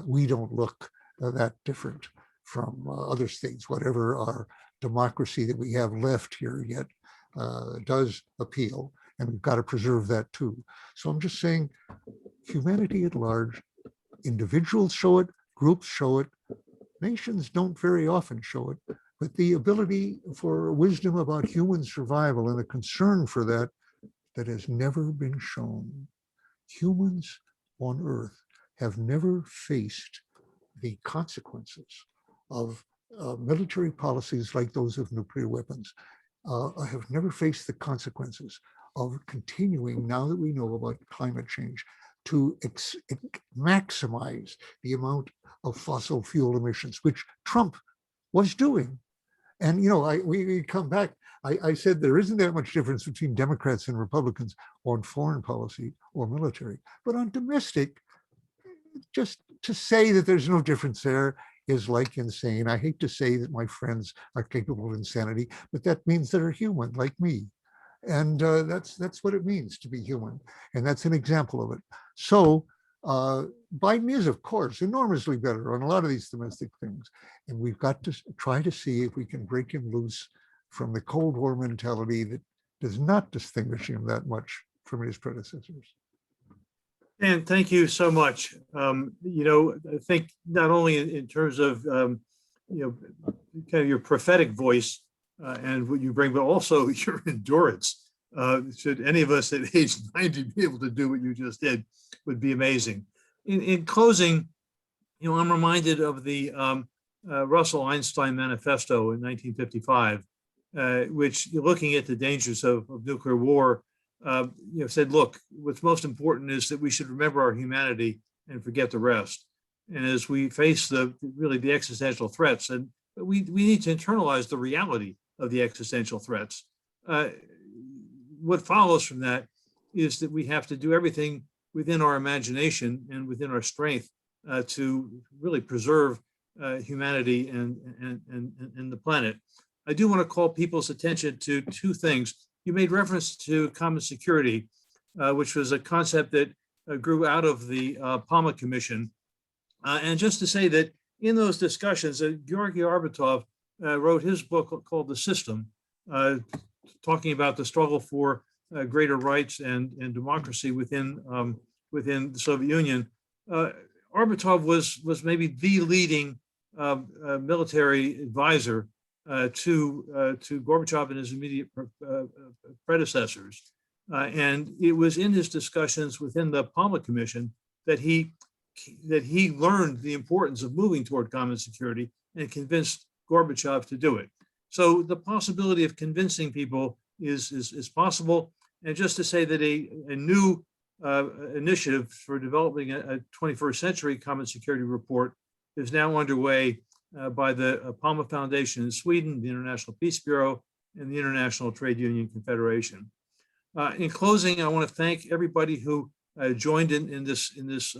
we don't look that different from other states, whatever our democracy that we have left here yet does appeal, and we've got to preserve that too. So I'm just saying, humanity at large, individuals show it, groups show it, nations don't very often show it, but the ability for wisdom about human survival and a concern for that has never been shown. Humans on Earth have never faced the consequences of military policies like those of nuclear weapons. Have never faced the consequences of continuing, now that we know about climate change, to maximize the amount of fossil fuel emissions, which Trump was doing. And we come back, I said there isn't that much difference between Democrats and Republicans on foreign policy or military, but on domestic, just to say that there's no difference there is like insane. I hate to say that my friends are capable of insanity, but that means they're human like me. And that's what it means to be human. And that's an example of it. So Biden is, of course, enormously better on a lot of these domestic things. And we've got to try to see if we can break him loose from the Cold War mentality that does not distinguish him that much from his predecessors. And thank you so much. I think not only in terms of, kind of your prophetic voice and what you bring, but also your endurance. Should any of us at age 90 be able to do what you just did, would be amazing. In closing, I'm reminded of the Russell Einstein Manifesto in 1955, which, looking at the dangers of nuclear war, said, look, what's most important is that we should remember our humanity and forget the rest. And as we face the existential threats, and we need to internalize the reality of the existential threats. What follows from that is that we have to do everything within our imagination and within our strength to really preserve humanity and the planet. I do want to call people's attention to two things. You made reference to common security, which was a concept that grew out of the Palmer Commission. And just to say that in those discussions, Georgy Arbitov wrote his book called The System, talking about the struggle for greater rights and democracy within the Soviet Union. Arbitov was maybe the leading military advisor to Gorbachev and his immediate predecessors. And it was in his discussions within the Palmer Commission that he learned the importance of moving toward common security and convinced Gorbachev to do it. So the possibility of convincing people is possible. And just to say that a new initiative for developing a 21st century common security report is now underway by the Palmer Foundation in Sweden, the International Peace Bureau, and the International Trade Union Confederation. In closing, I want to thank everybody who joined in this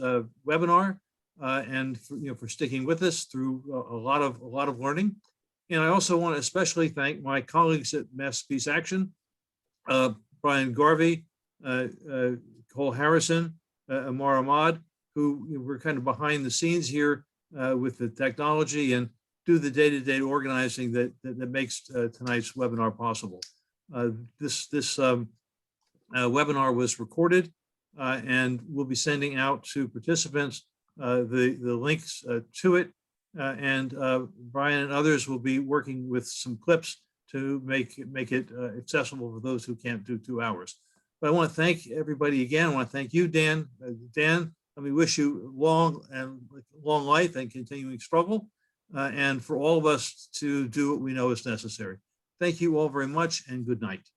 webinar and for sticking with us through a lot of learning. And I also want to especially thank my colleagues at Mass Peace Action, Brian Garvey, Cole Harrison, Amar Ahmad, who were kind of behind the scenes here with the technology and do the day-to-day organizing that makes tonight's webinar possible. This webinar was recorded and we'll be sending out to participants the links to it. And Brian and others will be working with some clips to make it accessible for those who can't do 2 hours. But I want to thank everybody again. I want to thank you, Dan. Dan, let me wish you long life and continuing struggle, and for all of us to do what we know is necessary. Thank you all very much, and good night.